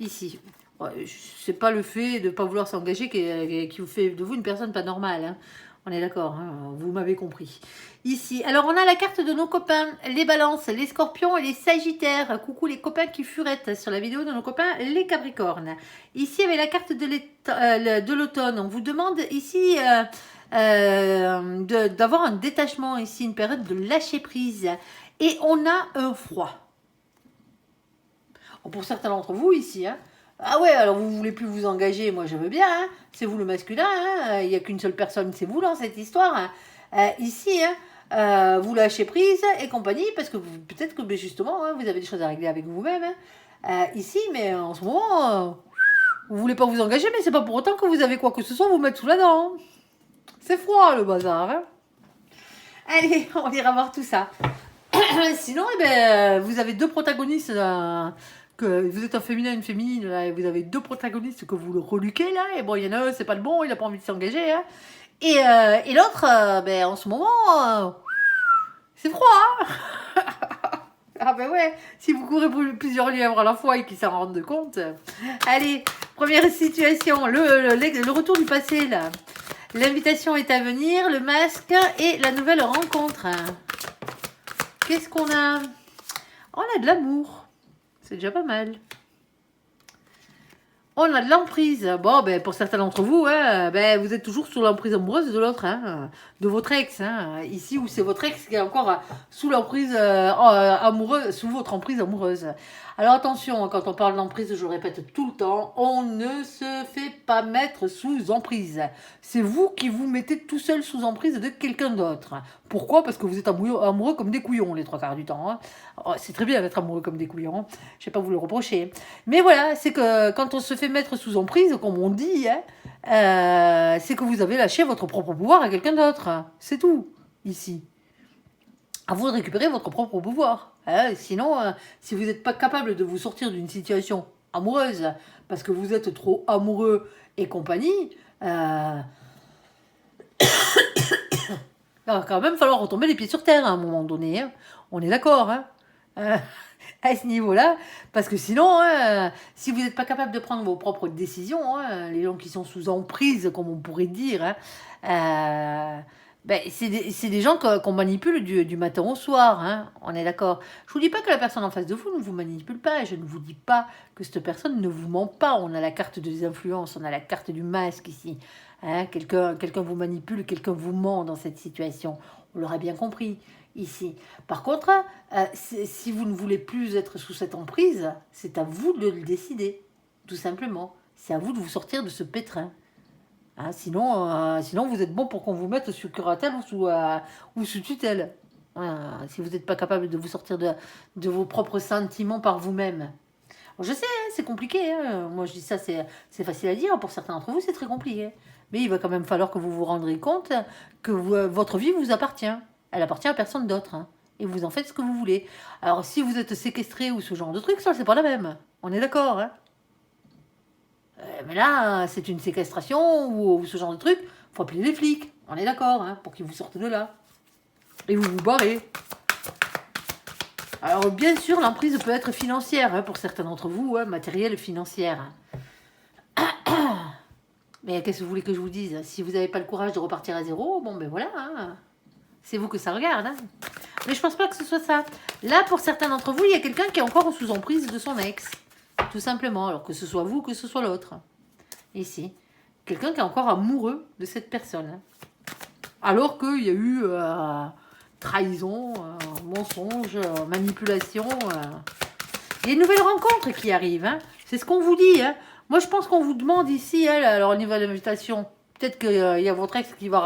Ici. Ouais, c'est pas le fait de ne pas vouloir s'engager qui vous fait de vous une personne pas normale. Hein. On est d'accord, hein, vous m'avez compris. Ici, alors on a la carte de nos copains, les balances, les scorpions et les sagittaires. Coucou les copains qui furettent sur la vidéo de nos copains, les capricornes. Ici, avec la carte de l'automne, on vous demande ici d'avoir un détachement, ici une période de lâcher prise. Et on a un froid. Pour certains d'entre vous ici, hein, ah ouais, alors vous voulez plus vous engager, moi je veux bien, hein, c'est vous le masculin, hein, il n'y a qu'une seule personne, c'est vous dans cette histoire. Hein. Ici, hein, vous lâchez prise et compagnie, parce que peut-être que justement, hein, vous avez des choses à régler avec vous-même. Hein. Ici, mais en ce moment, vous voulez pas vous engager, mais c'est pas pour autant que vous avez quoi que ce soit vous mettre sous la dent. C'est froid le bazar. Hein. Allez, on ira voir tout ça. Sinon, eh ben, vous avez deux protagonistes que vous êtes un féminin, une féminine, là, et vous avez deux protagonistes que vous le reluquez, là, et bon, il y en a un, c'est pas le bon, il n'a pas envie de s'engager, hein. Et l'autre, ben, en ce moment, c'est froid, hein. Ah ben ouais, si vous courez plusieurs lièvres à la fois et qu'ils s'en rendent compte. Allez, première situation, le retour du passé, là. L'invitation est à venir, le masque et la nouvelle rencontre. Qu'est-ce qu'on a? On a de l'amour. C'est déjà pas mal. On a de l'emprise. Bon, ben, pour certains d'entre vous, hein, ben, vous êtes toujours sous l'emprise amoureuse de l'autre, hein, de votre ex. Hein, ici, où c'est votre ex qui est encore sous l'emprise amoureuse, sous votre emprise amoureuse. Alors attention, quand on parle d'emprise, je le répète tout le temps, on ne se fait pas mettre sous emprise. C'est vous qui vous mettez tout seul sous emprise de quelqu'un d'autre. Pourquoi? Parce que vous êtes amoureux comme des couillons les trois quarts du temps. Hein. Oh, c'est très bien d'être amoureux comme des couillons. Je ne vais pas vous le reprocher. Mais voilà, c'est que quand on se fait mettre sous emprise, comme on dit, hein, c'est que vous avez lâché votre propre pouvoir à quelqu'un d'autre. C'est tout, ici. À vous de récupérer votre propre pouvoir. Hein. Sinon, si vous n'êtes pas capable de vous sortir d'une situation amoureuse, parce que vous êtes trop amoureux et compagnie, il va quand même falloir retomber les pieds sur terre à un moment donné. Hein. On est d'accord. Hein. euh, à ce niveau-là, parce que sinon, si vous n'êtes pas capable de prendre vos propres décisions, les gens qui sont sous emprise, comme on pourrait dire, ben, c'est des gens qu'on manipule du matin au soir, on est d'accord. Je vous dis pas que la personne en face de vous ne vous manipule pas, et je ne vous dis pas que cette personne ne vous ment pas. On a la carte des influences, on a la carte du masque ici. Quelqu'un vous manipule, quelqu'un vous ment dans cette situation. On l'aura bien compris ici. Par contre, si vous ne voulez plus être sous cette emprise, c'est à vous de le décider, tout simplement. C'est à vous de vous sortir de ce pétrin. Sinon, vous êtes bon pour qu'on vous mette sous curatelle ou sous tutelle. Si vous n'êtes pas capable de vous sortir de vos propres sentiments par vous-même. Bon, je sais, c'est compliqué. Moi, je dis ça, c'est facile à dire. Pour certains d'entre vous, c'est très compliqué. Mais il va quand même falloir que vous vous rendrez compte que votre vie vous appartient. Elle appartient à personne d'autre. Et vous en faites ce que vous voulez. Alors, si vous êtes séquestré ou ce genre de truc, ça, c'est pas la même. On est d'accord, mais là, c'est une séquestration ou ce genre de truc. Faut appeler les flics. On est d'accord, pour qu'ils vous sortent de là. Et vous vous barrez. Alors, bien sûr, l'emprise peut être financière, pour certains d'entre vous, matérielle financière. Mais qu'est-ce que vous voulez que je vous dise? Si vous n'avez pas le courage de repartir à zéro, bon ben voilà, c'est vous que ça regarde. Mais je pense pas que ce soit ça. Là, pour certains d'entre vous, il y a quelqu'un qui est encore sous emprise de son ex. Tout simplement, alors que ce soit vous, que ce soit l'autre. Ici. Quelqu'un qui est encore amoureux de cette personne. Alors qu'il y a eu trahison, mensonge, manipulation. Il y a une nouvelle rencontre qui arrive. C'est ce qu'on vous dit. Moi, je pense qu'on vous demande ici, alors au niveau de l'invitation, peut-être qu'il y a votre ex qui va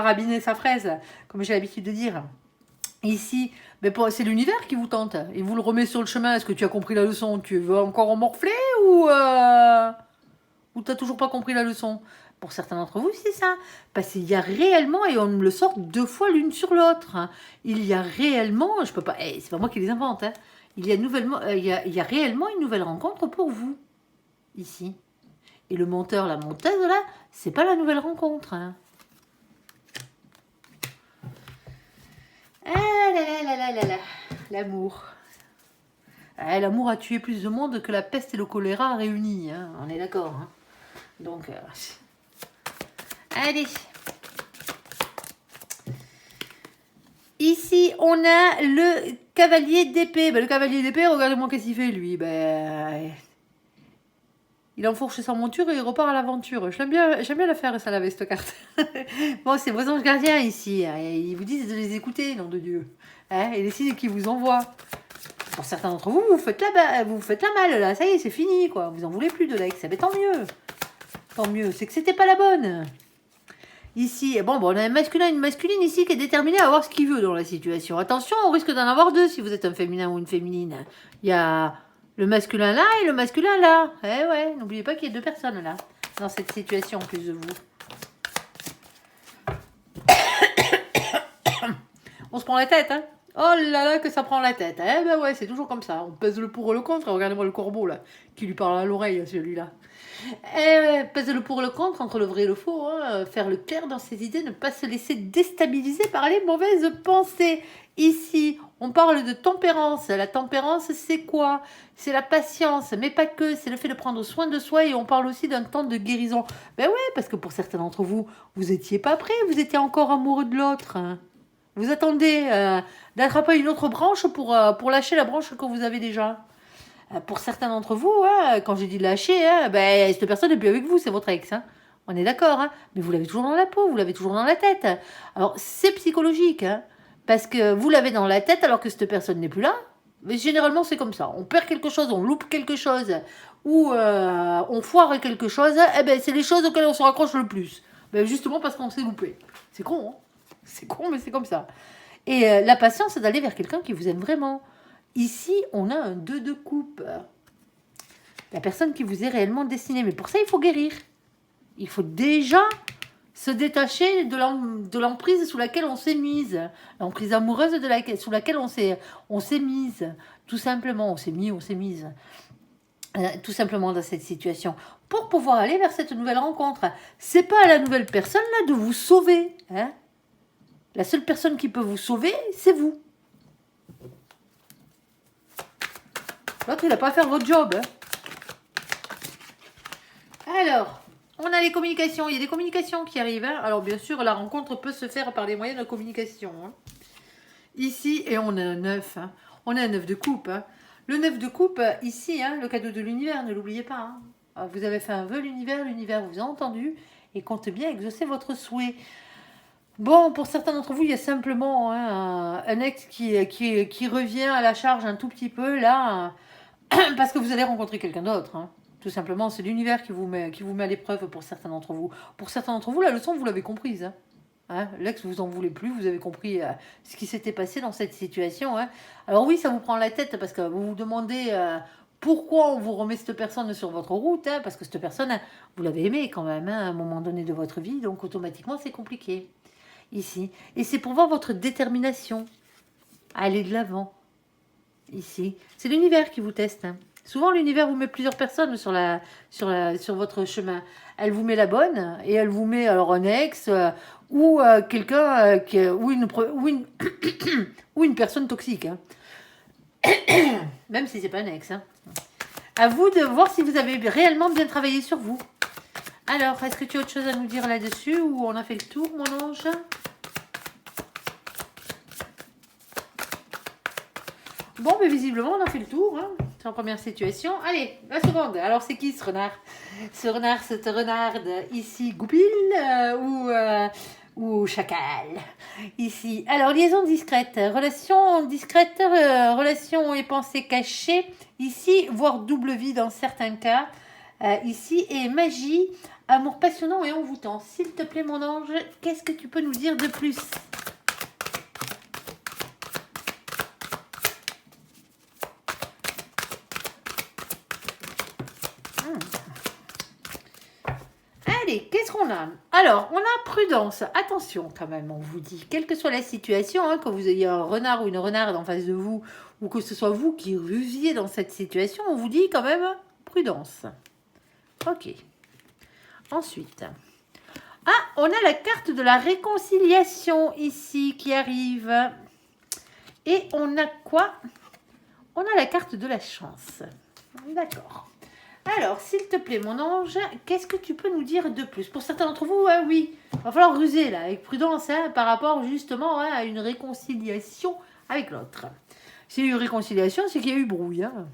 rabiner sa fraise, comme j'ai l'habitude de dire. Ici, mais c'est l'univers qui vous tente. Il vous le remet sur le chemin. Est-ce que tu as compris la leçon? Tu veux encore en morfler ou t'as toujours pas compris la leçon? Pour certains d'entre vous, c'est ça. Parce qu'il y a réellement, et on me le sort 2 fois l'une sur l'autre, il y a réellement, je peux pas, c'est pas moi qui les invente, il y a réellement une nouvelle rencontre pour vous, ici. Et le monteur, la monteuse, là, c'est pas la nouvelle rencontre. Ah là là là là là, l'amour. L'amour a tué plus de monde que la peste et le choléra réunis, on est d'accord. Donc, allez. Ici, on a le cavalier d'épée. Le cavalier d'épée, regardez-moi qu'est-ce qu'il fait, lui. Il enfourche sa monture et il repart à l'aventure. J'aime bien la faire, ça, avec cette carte. Bon, c'est vos anges gardiens, ici. Ils vous disent de les écouter, nom de Dieu. Et les signes qu'ils vous envoient. Pour certains d'entre vous, vous faites la malle, là. Ça y est, c'est fini, quoi. Vous en voulez plus de l'ex. Mais tant mieux. Tant mieux. C'est que c'était pas la bonne. Ici, bon, on a un masculin et une masculine ici qui est déterminé à avoir ce qu'il veut dans la situation. Attention, on risque d'en avoir 2 si vous êtes un féminin ou une féminine. Il y a le masculin là et le masculin là. Ouais, n'oubliez pas qu'il y a 2 personnes là, dans cette situation en plus de vous. On se prend la tête, Oh là là, que ça prend la tête. Ouais, c'est toujours comme ça. On pèse le pour et le contre. Regardez-moi le corbeau là, qui lui parle à l'oreille, celui-là. Pèse le pour et le contre entre le vrai et le faux. Faire le clair dans ses idées, ne pas se laisser déstabiliser par les mauvaises pensées. Ici, on parle de tempérance. La tempérance, c'est quoi? C'est la patience, mais pas que. C'est le fait de prendre soin de soi et on parle aussi d'un temps de guérison. Ouais, parce que pour certains d'entre vous, vous n'étiez pas prêts. Vous étiez encore amoureux de l'autre. Vous attendez d'attraper une autre branche pour lâcher la branche que vous avez déjà. Pour certains d'entre vous, quand j'ai dit lâcher, cette personne n'est plus avec vous, c'est votre ex. On est d'accord, mais vous l'avez toujours dans la peau, vous l'avez toujours dans la tête. Alors, c'est psychologique, parce que vous l'avez dans la tête alors que cette personne n'est plus là. Mais généralement, c'est comme ça. On perd quelque chose, on loupe quelque chose, ou on foire quelque chose, c'est les choses auxquelles on se raccroche le plus. Justement parce qu'on s'est loupé. C'est con, C'est con, mais c'est comme ça. Et la patience, c'est d'aller vers quelqu'un qui vous aime vraiment. Ici, on a un 2 de coupe. La personne qui vous est réellement destinée. Mais pour ça, il faut guérir. Il faut déjà se détacher de l'emprise sous laquelle on s'est mise. L'emprise amoureuse sous laquelle on s'est mise. Tout simplement, on s'est mise. Tout simplement dans cette situation. Pour pouvoir aller vers cette nouvelle rencontre. C'est pas à la nouvelle personne là de vous sauver. La seule personne qui peut vous sauver, c'est vous. L'autre, il n'a pas à faire votre job. Hein. Alors, on a les communications. Il y a des communications qui arrivent. Hein. Alors, bien sûr, la rencontre peut se faire par les moyens de communication. Hein. Ici, et on a un 9. Hein. On a un 9 de coupe. Hein. Le 9 de coupe, ici, hein, le cadeau de l'univers, ne l'oubliez pas. Hein. Vous avez fait un vœu, l'univers vous a entendu et compte bien exaucer votre souhait. Bon, pour certains d'entre vous, il y a simplement hein, un ex qui revient à la charge un tout petit peu, là, parce que vous allez rencontrer quelqu'un d'autre. Hein. Tout simplement, c'est l'univers qui vous met à l'épreuve pour certains d'entre vous. Pour certains d'entre vous, la leçon, vous l'avez comprise. Hein. Hein, l'ex, vous en voulez plus, vous avez compris ce qui s'était passé dans cette situation. Hein. Alors oui, ça vous prend la tête parce que vous vous demandez pourquoi on vous remet cette personne sur votre route, hein, parce que cette personne, vous l'avez aimée quand même hein, à un moment donné de votre vie, donc automatiquement c'est compliqué. Ici. Et c'est pour voir votre détermination à aller de l'avant. Ici. C'est l'univers qui vous teste. Hein. Souvent, l'univers vous met plusieurs personnes sur votre chemin. Elle vous met la bonne et elle vous met alors un ex ou quelqu'un ou une personne toxique. Hein. Même si c'est pas un ex. Hein. À vous de voir si vous avez réellement bien travaillé sur vous. Alors, est-ce que tu as autre chose à nous dire là-dessus ou on a fait le tour, mon ange? Bon, mais visiblement, on a fait le tour. Hein. C'est la première situation. Allez, la seconde. Alors, c'est qui ce renard? Cette renarde, ici, goupil ou chacal? Ici. Alors, liaison discrète. Relation discrète, relation et pensée cachée. Ici, voire double vie dans certains cas. Ici, et magie, amour passionnant et envoûtant. S'il te plaît, mon ange, qu'est-ce que tu peux nous dire de plus? Allez, qu'est-ce qu'on a? Alors, on a prudence. Attention quand même, on vous dit. Quelle que soit la situation, hein, que vous ayez un renard ou une renarde en face de vous, ou que ce soit vous qui rusiez dans cette situation, on vous dit quand même prudence. Ok. Ensuite. Ah, on a la carte de la réconciliation ici qui arrive. Et on a quoi? On a la carte de la chance. D'accord. Alors, s'il te plaît, mon ange, qu'est-ce que tu peux nous dire de plus? Pour certains d'entre vous, hein, oui, il va falloir ruser là, avec prudence, hein, par rapport justement hein, à une réconciliation avec l'autre. S'il y a eu réconciliation, c'est qu'il y a eu brouille. Hein.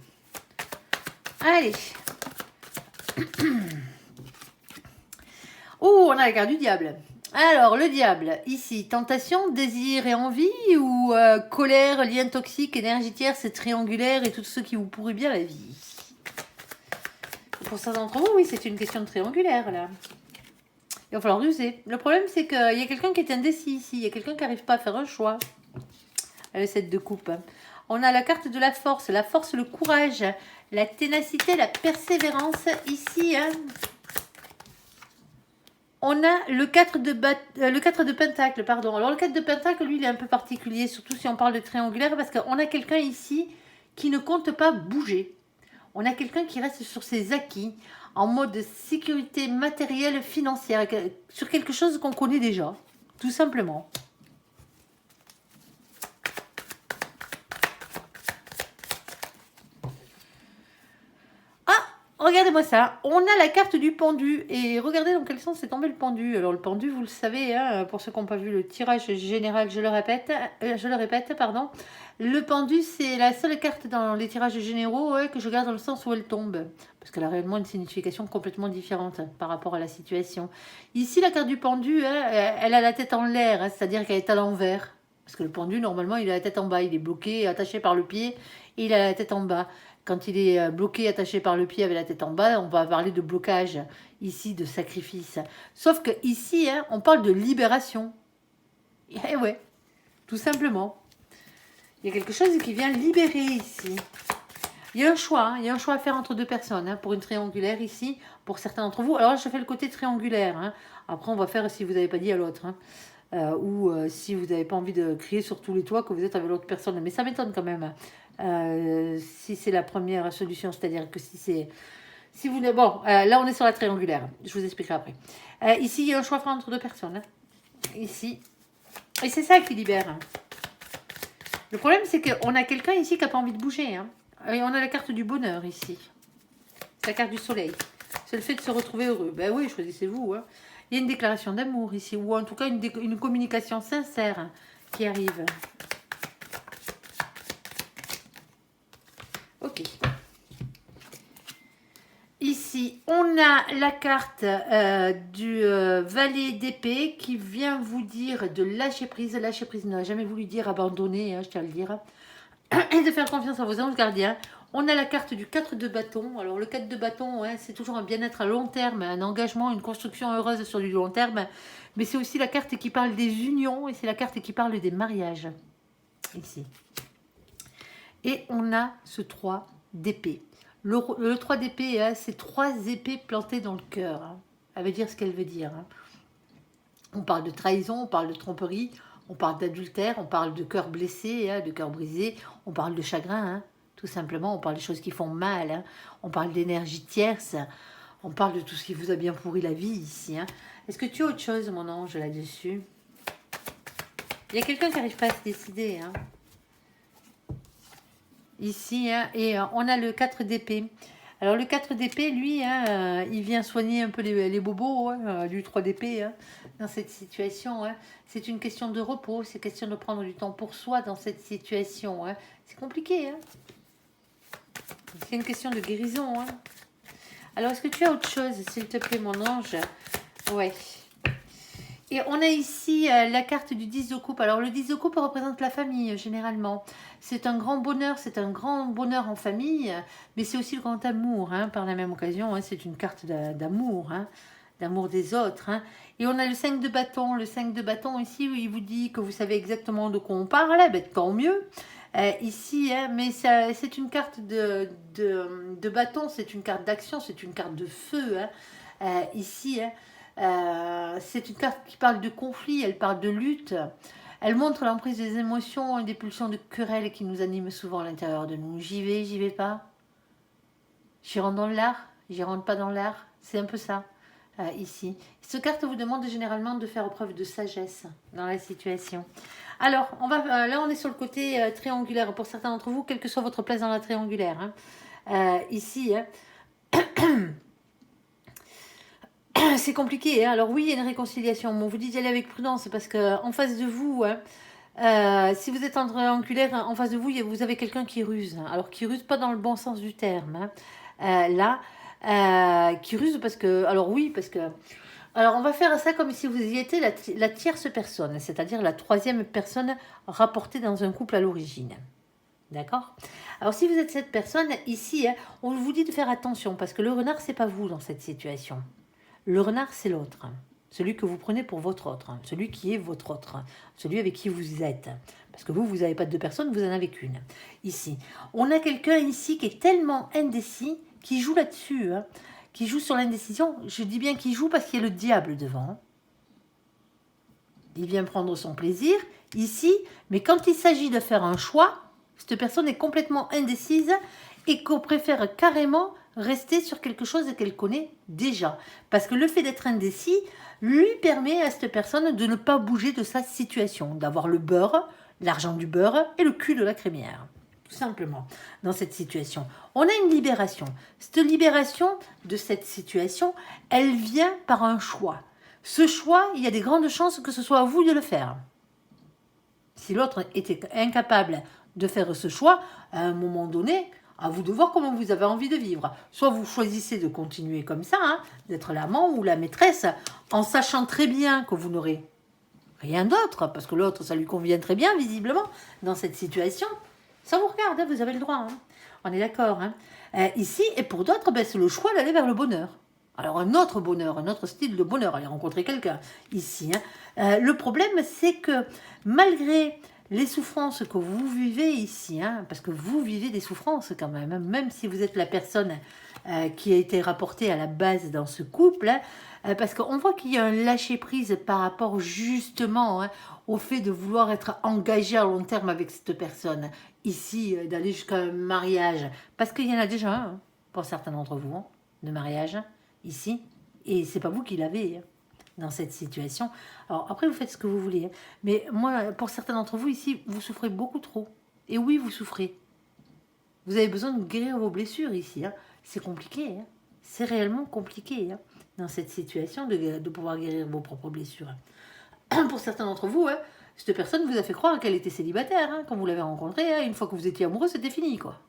Allez. Oh, on a la carte du diable. Alors, le diable, ici, tentation, désir et envie, ou colère, lien toxique, énergie tierce, triangulaire et tout ce qui vous pourrit bien la vie. Pour certains d'entre vous, oui, c'est une question de triangulaire, là. Il va falloir user. Le problème, c'est qu'il y a quelqu'un qui est indécis ici. Il y a quelqu'un qui n'arrive pas à faire un choix. Le 7 de coupe. On a la carte de la force, le courage, la ténacité, la persévérance. Ici, hein, on a le 4 de pentacle, pardon. Alors, le 4 de pentacle, lui, il est un peu particulier, surtout si on parle de triangulaire, parce qu'on a quelqu'un ici qui ne compte pas bouger. On a quelqu'un qui reste sur ses acquis, en mode sécurité matérielle, financière, sur quelque chose qu'on connaît déjà, tout simplement. Regardez-moi ça, on a la carte du pendu, et regardez dans quel sens est tombé le pendu. Alors le pendu, vous le savez, hein, pour ceux qui n'ont pas vu le tirage général, je le répète, pardon. Le pendu, c'est la seule carte dans les tirages généraux que je garde dans le sens où elle tombe, parce qu'elle a réellement une signification complètement différente par rapport à la situation. Ici, la carte du pendu, elle a la tête en l'air, hein, c'est-à-dire qu'elle est à l'envers. Parce que le pendu, normalement, il a la tête en bas, il est bloqué, attaché par le pied, et il a la tête en bas. Quand il est bloqué, attaché par le pied avec la tête en bas, on va parler de blocage, ici, de sacrifice. Sauf que ici, hein, on parle de libération. Et ouais, tout simplement. Il y a quelque chose qui vient libérer ici. Il y a un choix, il y a un choix à faire entre deux personnes, hein, pour une triangulaire ici, pour certains d'entre vous. Alors là, je fais le côté triangulaire. Hein. Après, on va faire si vous n'avez pas dit à l'autre. Hein. Ou si vous n'avez pas envie de crier sur tous les toits que vous êtes avec l'autre personne. Mais ça m'étonne quand même. Si c'est la première solution, c'est-à-dire que si vous bon, là on est sur la triangulaire, je vous expliquerai après. Ici il y a un choix entre deux personnes, hein. Ici, et c'est ça qui libère. Le problème c'est qu'on a quelqu'un ici qui n'a pas envie de bouger, hein. Et on a la carte du bonheur ici. C'est la carte du soleil. C'est le fait de se retrouver heureux. Ben oui, choisissez-vous. Hein. Il y a une déclaration d'amour ici, ou en tout cas une communication sincère qui arrive. Ok. Ici, on a la carte du valet d'épée qui vient vous dire de lâcher prise. Lâcher prise n'a jamais voulu dire abandonner, hein, je tiens à le dire. Et de faire confiance à vos anges gardiens. On a la carte du 4 de bâton. Alors le 4 de bâton, ouais, c'est toujours un bien-être à long terme, un engagement, une construction heureuse sur du long terme. Mais c'est aussi la carte qui parle des unions et c'est la carte qui parle des mariages. Ici. Et on a ce 3 d'épée. Le 3 d'épée, hein, c'est 3 épées plantées dans le cœur. Hein. Elle veut dire ce qu'elle veut dire. Hein. On parle de trahison, on parle de tromperie, on parle d'adultère, on parle de cœur blessé, hein, de cœur brisé, on parle de chagrin, hein, tout simplement, on parle de choses qui font mal, hein, on parle d'énergie tierce, on parle de tout ce qui vous a bien pourri la vie ici. Hein. Est-ce que tu as autre chose, mon ange, là-dessus? Il y a quelqu'un qui n'arrive pas à se décider. Hein. Ici, hein, et on a le 4 d'épée. Alors le 4 d'épée, lui, hein, il vient soigner un peu les bobos hein, du 3 d'épée hein, dans cette situation. Hein. C'est une question de repos, c'est question de prendre du temps pour soi dans cette situation. Hein. C'est compliqué. Hein. C'est une question de guérison. Hein. Alors, est-ce que tu as autre chose, s'il te plaît, mon ange? Ouais. Et on a ici la carte du 10 de coupe. Alors le 10 de coupe représente la famille généralement. C'est un grand bonheur en famille, mais c'est aussi le grand amour hein, par la même occasion. Hein, c'est une carte d'amour, hein, d'amour des autres. Hein. Et on a le 5 de bâton. Le 5 de bâton ici, où il vous dit que vous savez exactement de quoi on parle, ben, tant mieux. Ici, hein, mais c'est une carte de bâton, c'est une carte d'action, c'est une carte de feu. Hein. Ici, hein, c'est une carte qui parle de conflit, elle parle de lutte. Elle montre l'emprise des émotions et des pulsions de querelle qui nous animent souvent à l'intérieur de nous. J'y vais pas. J'y rentre dans l'art, j'y rentre pas dans l'art. C'est un peu ça, ici. Cette carte vous demande généralement de faire preuve de sagesse dans la situation. Alors, là on est sur le côté triangulaire. Pour certains d'entre vous, quelle que soit votre place dans la triangulaire. Hein. Ici, hein. C'est compliqué. Hein. Alors oui, il y a une réconciliation. Bon, vous dites d'y aller avec prudence parce que en face de vous, hein, si vous êtes en triangulaire, en face de vous, vous avez quelqu'un qui ruse. Alors qui ruse pas dans le bon sens du terme. Hein. Qui ruse parce que... Alors oui, parce que... Alors on va faire ça comme si vous y étiez la tierce personne, c'est-à-dire la troisième personne rapportée dans un couple à l'origine. D'accord? Alors si vous êtes cette personne, ici, hein, on vous dit de faire attention parce que le renard, c'est pas vous dans cette situation. Le renard, c'est l'autre. Celui que vous prenez pour votre autre. Celui qui est votre autre. Celui avec qui vous êtes. Parce que vous n'avez pas deux personnes, vous en avez qu'une. Ici. On a quelqu'un ici qui est tellement indécis, qui joue là-dessus. Hein, qui joue sur l'indécision. Je dis bien qu'il joue parce qu'il y a le diable devant. Il vient prendre son plaisir ici. Mais quand il s'agit de faire un choix, cette personne est complètement indécise et qu'on préfère carrément rester sur quelque chose qu'elle connaît déjà. Parce que le fait d'être indécis lui permet à cette personne de ne pas bouger de sa situation, d'avoir le beurre, l'argent du beurre et le cul de la crémière. Tout simplement, dans cette situation. On a une libération. Cette libération de cette situation, elle vient par un choix. Ce choix, il y a des grandes chances que ce soit à vous de le faire. Si l'autre était incapable de faire ce choix, à un moment donné, à vous de voir comment vous avez envie de vivre. Soit vous choisissez de continuer comme ça, hein, d'être l'amant ou la maîtresse, en sachant très bien que vous n'aurez rien d'autre, parce que l'autre, ça lui convient très bien, visiblement, dans cette situation. Ça vous regarde, hein, vous avez le droit. Hein. On est d'accord. Hein. Ici, et pour d'autres, ben, c'est le choix d'aller vers le bonheur. Alors un autre bonheur, un autre style de bonheur, aller rencontrer quelqu'un ici. Hein. Le problème, c'est que malgré les souffrances que vous vivez ici, hein, parce que vous vivez des souffrances quand même, hein, même si vous êtes la personne qui a été rapportée à la base dans ce couple, hein, parce qu'on voit qu'il y a un lâcher-prise par rapport justement hein, au fait de vouloir être engagé à long terme avec cette personne, ici, d'aller jusqu'à un mariage, parce qu'il y en a déjà un, hein, pour certains d'entre vous, hein, de mariage, ici, et c'est pas vous qui l'avez, hein, dans cette situation. Alors après, vous faites ce que vous voulez. Hein. Mais moi, pour certains d'entre vous ici, vous souffrez beaucoup trop. Et oui, vous souffrez. Vous avez besoin de guérir vos blessures ici. Hein. C'est compliqué. Hein. C'est réellement compliqué hein, dans cette situation de pouvoir guérir vos propres blessures. Pour certains d'entre vous, hein, cette personne vous a fait croire qu'elle était célibataire. Hein, quand vous l'avez rencontrée, hein, une fois que vous étiez amoureux, c'était fini. Quoi.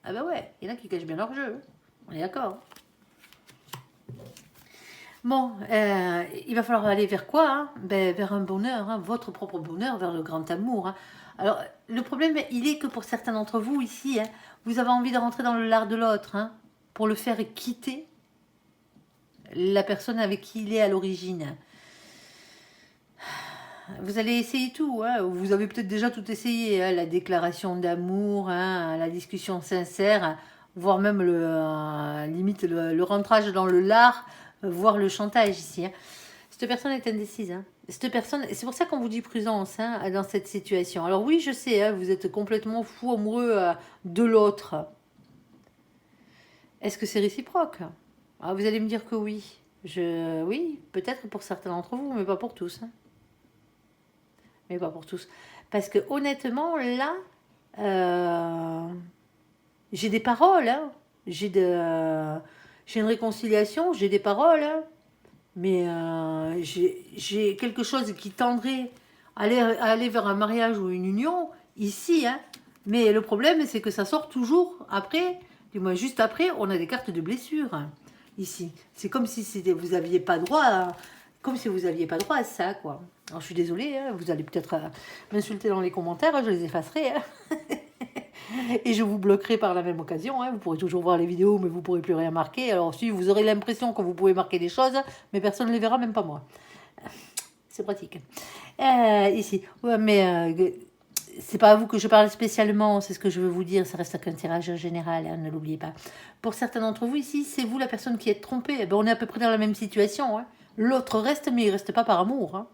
Ah bah ouais, il y en a qui cachent bien leur jeu. Hein. On est d'accord. Bon, il va falloir aller vers quoi hein vers un bonheur, hein, votre propre bonheur, vers le grand amour. Hein. Alors, le problème, il est que pour certains d'entre vous ici, hein, vous avez envie de rentrer dans le lard de l'autre hein, pour le faire quitter la personne avec qui il est à l'origine. Vous allez essayer tout, hein. Vous avez peut-être déjà tout essayé, hein, la déclaration d'amour, hein, la discussion sincère, voire même limite le rentrage dans le lard, voire le chantage ici. Hein. Cette personne est indécise. Hein. Cette personne, c'est pour ça qu'on vous dit prudence hein, dans cette situation. Alors oui, je sais, hein, vous êtes complètement fou amoureux de l'autre. Est-ce que c'est réciproque? Ah, vous allez me dire que oui. Oui, peut-être pour certains d'entre vous, mais pas pour tous. Hein. Mais pas pour tous. Parce que honnêtement, là, j'ai des paroles. Hein. J'ai une réconciliation, j'ai des paroles. Hein. Mais j'ai quelque chose qui tendrait à aller vers un mariage ou une union ici. Hein. Mais le problème, c'est que ça sort toujours après, du moins juste après, on a des cartes de blessure hein, ici. C'est comme si vous n'aviez pas droit à, comme si vous n'aviez pas droit à ça, quoi. Alors, je suis désolée, hein, vous allez peut-être m'insulter dans les commentaires, hein, je les effacerai. Hein. Et je vous bloquerai par la même occasion. Hein. Vous pourrez toujours voir les vidéos, mais vous ne pourrez plus rien marquer. Alors, si vous aurez l'impression que vous pouvez marquer des choses, mais personne ne les verra, même pas moi. C'est pratique. Ici. Ouais, mais c'est pas à vous que je parle spécialement, c'est ce que je veux vous dire. Ça reste qu'un tirage général, hein, ne l'oubliez pas. Pour certains d'entre vous ici, c'est vous la personne qui êtes trompée. Eh ben, on est à peu près dans la même situation. Hein. L'autre reste, mais il ne reste pas par amour. Hein.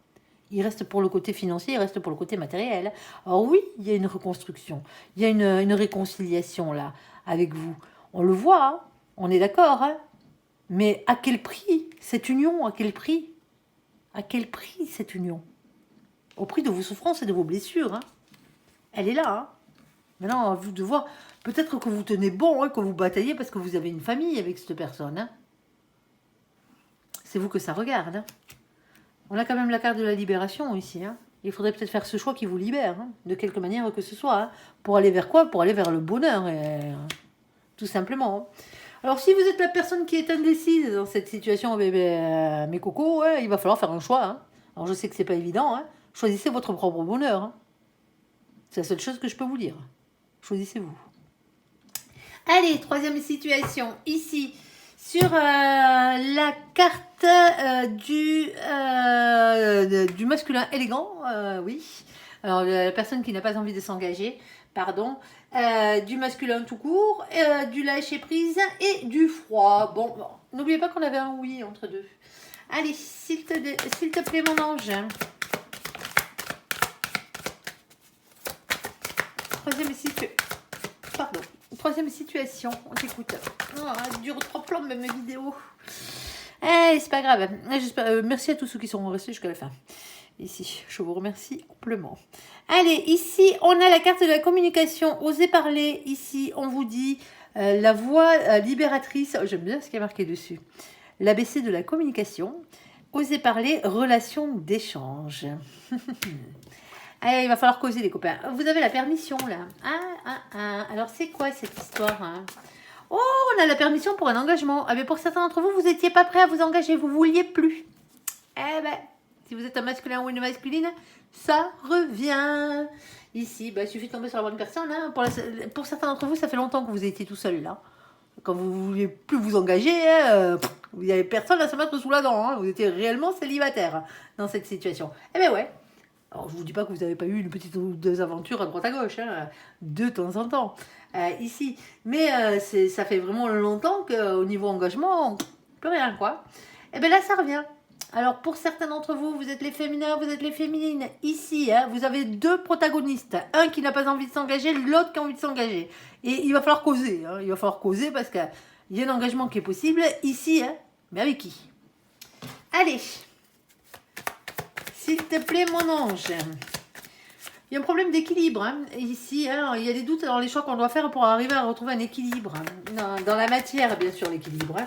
Il reste pour le côté financier, il reste pour le côté matériel. Alors oui, il y a une reconstruction, il y a une réconciliation là, avec vous. On le voit, hein, on est d'accord, hein, mais à quel prix cette union? À quel prix? À quel prix cette union? Au prix de vos souffrances et de vos blessures. Hein. Elle est là. Hein. Maintenant, à vous de voir, peut-être que vous tenez bon, hein, que vous bataillez parce que vous avez une famille avec cette personne. Hein. C'est vous que ça regarde. Hein. On a quand même la carte de la libération ici. Hein. Il faudrait peut-être faire ce choix qui vous libère, hein, de quelque manière que ce soit. Hein. Pour aller vers quoi? Pour aller vers le bonheur, tout simplement. Hein. Alors, si vous êtes la personne qui est indécise dans cette situation, mes cocos, ouais, il va falloir faire un choix. Hein. Alors, je sais que c'est pas évident. Hein. Choisissez votre propre bonheur. Hein. C'est la seule chose que je peux vous dire. Choisissez-vous. Allez, troisième situation. Ici, sur la carte du masculin élégant, oui. Alors, la personne qui n'a pas envie de s'engager, pardon. Du masculin tout court, du lâcher-prise et du froid. Bon, n'oubliez pas qu'on avait un oui entre deux. Allez, s'il te plaît, mon ange. Troisième situation, on t'écoute. Oh, dure trop plan même mes vidéos. C'est pas grave. Merci à tous ceux qui sont restés jusqu'à la fin. Ici, je vous remercie amplement. Allez, ici, on a la carte de la communication. Osez parler. Ici, on vous dit la voix libératrice. J'aime bien ce qui est marqué dessus. L'ABC de la communication. Osez parler, relation d'échange. Allez, il va falloir causer, les copains. Vous avez la permission, là. Alors, c'est quoi cette histoire hein? Oh, on a la permission pour un engagement. Ah, mais pour certains d'entre vous, vous n'étiez pas prêts à vous engager. Vous ne vouliez plus. Eh ben, si vous êtes un masculin ou une masculine, ça revient. Ici, il suffit de tomber sur la bonne personne. Hein. Pour certains d'entre vous, ça fait longtemps que vous étiez tout seul, là. Quand vous ne vouliez plus vous engager, il n'y avait personne à se mettre sous la dent. Hein. Vous étiez réellement célibataire dans cette situation. Eh ben ouais. Alors, je ne vous dis pas que vous n'avez pas eu une petite ou deux aventures à droite à gauche, hein, de temps en temps, ici. Mais ça fait vraiment longtemps qu'au niveau engagement, plus rien, quoi. Et bien là, ça revient. Alors, pour certains d'entre vous, vous êtes les féminins, vous êtes les féminines. Ici, hein, vous avez deux protagonistes. Un qui n'a pas envie de s'engager, l'autre qui a envie de s'engager. Et il va falloir causer. Hein, il va falloir causer parce qu'il y a un engagement qui est possible ici. Hein, mais avec qui? Allez. S'il te plaît, mon ange. Il y a un problème d'équilibre. Hein. Ici, hein, il y a des doutes dans les choix qu'on doit faire pour arriver à retrouver un équilibre. Hein. Dans la matière, bien sûr, l'équilibre. Hein.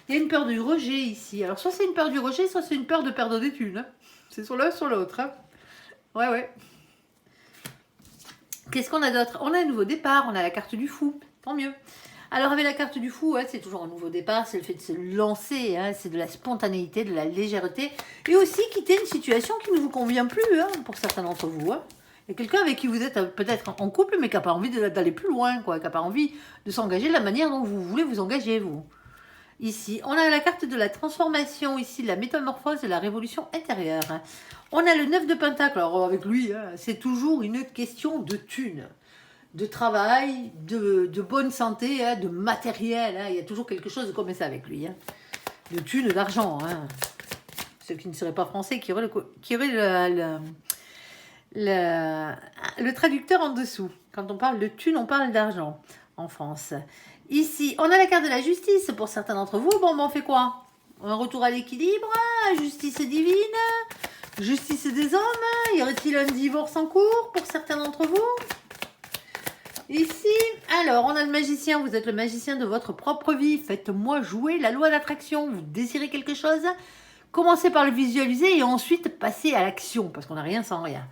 Il y a une peur du rejet ici. Alors, soit c'est une peur du rejet, soit c'est une peur de perdre des thunes. Hein. C'est sur l'un, sur l'autre. Hein. Ouais, ouais. Qu'est-ce qu'on a d'autre? On a un nouveau départ, on a la carte du fou. Tant mieux. Alors, avec la carte du fou, hein, c'est toujours un nouveau départ, c'est le fait de se lancer, hein, c'est de la spontanéité, de la légèreté, et aussi quitter une situation qui ne vous convient plus, hein, pour certains d'entre vous. Hein. Il y a quelqu'un avec qui vous êtes peut-être en couple, mais qui n'a pas envie d'aller plus loin, quoi, qui n'a pas envie de s'engager de la manière dont vous voulez vous engager, vous. Ici, on a la carte de la transformation, ici, de la métamorphose, de la révolution intérieure. On a le 9 de Pentacle, alors avec lui, hein, c'est toujours une question de thunes, de travail, de bonne santé, hein, de matériel. Hein. Il y a toujours quelque chose comme ça avec lui. Hein. De thunes, d'argent. Hein. Ceux qui ne seraient pas français, qui auraient le traducteur en dessous. Quand on parle de thunes, on parle d'argent en France. Ici, on a la carte de la justice pour certains d'entre vous. Bon, ben on fait quoi? Un retour à l'équilibre, justice divine, justice des hommes. Y aurait-il un divorce en cours pour certains d'entre vous? Ici, alors, on a le magicien. Vous êtes le magicien de votre propre vie. Faites-moi jouer la loi d'attraction. Vous désirez quelque chose? Commencez par le visualiser et ensuite passez à l'action, parce qu'on n'a rien sans rien.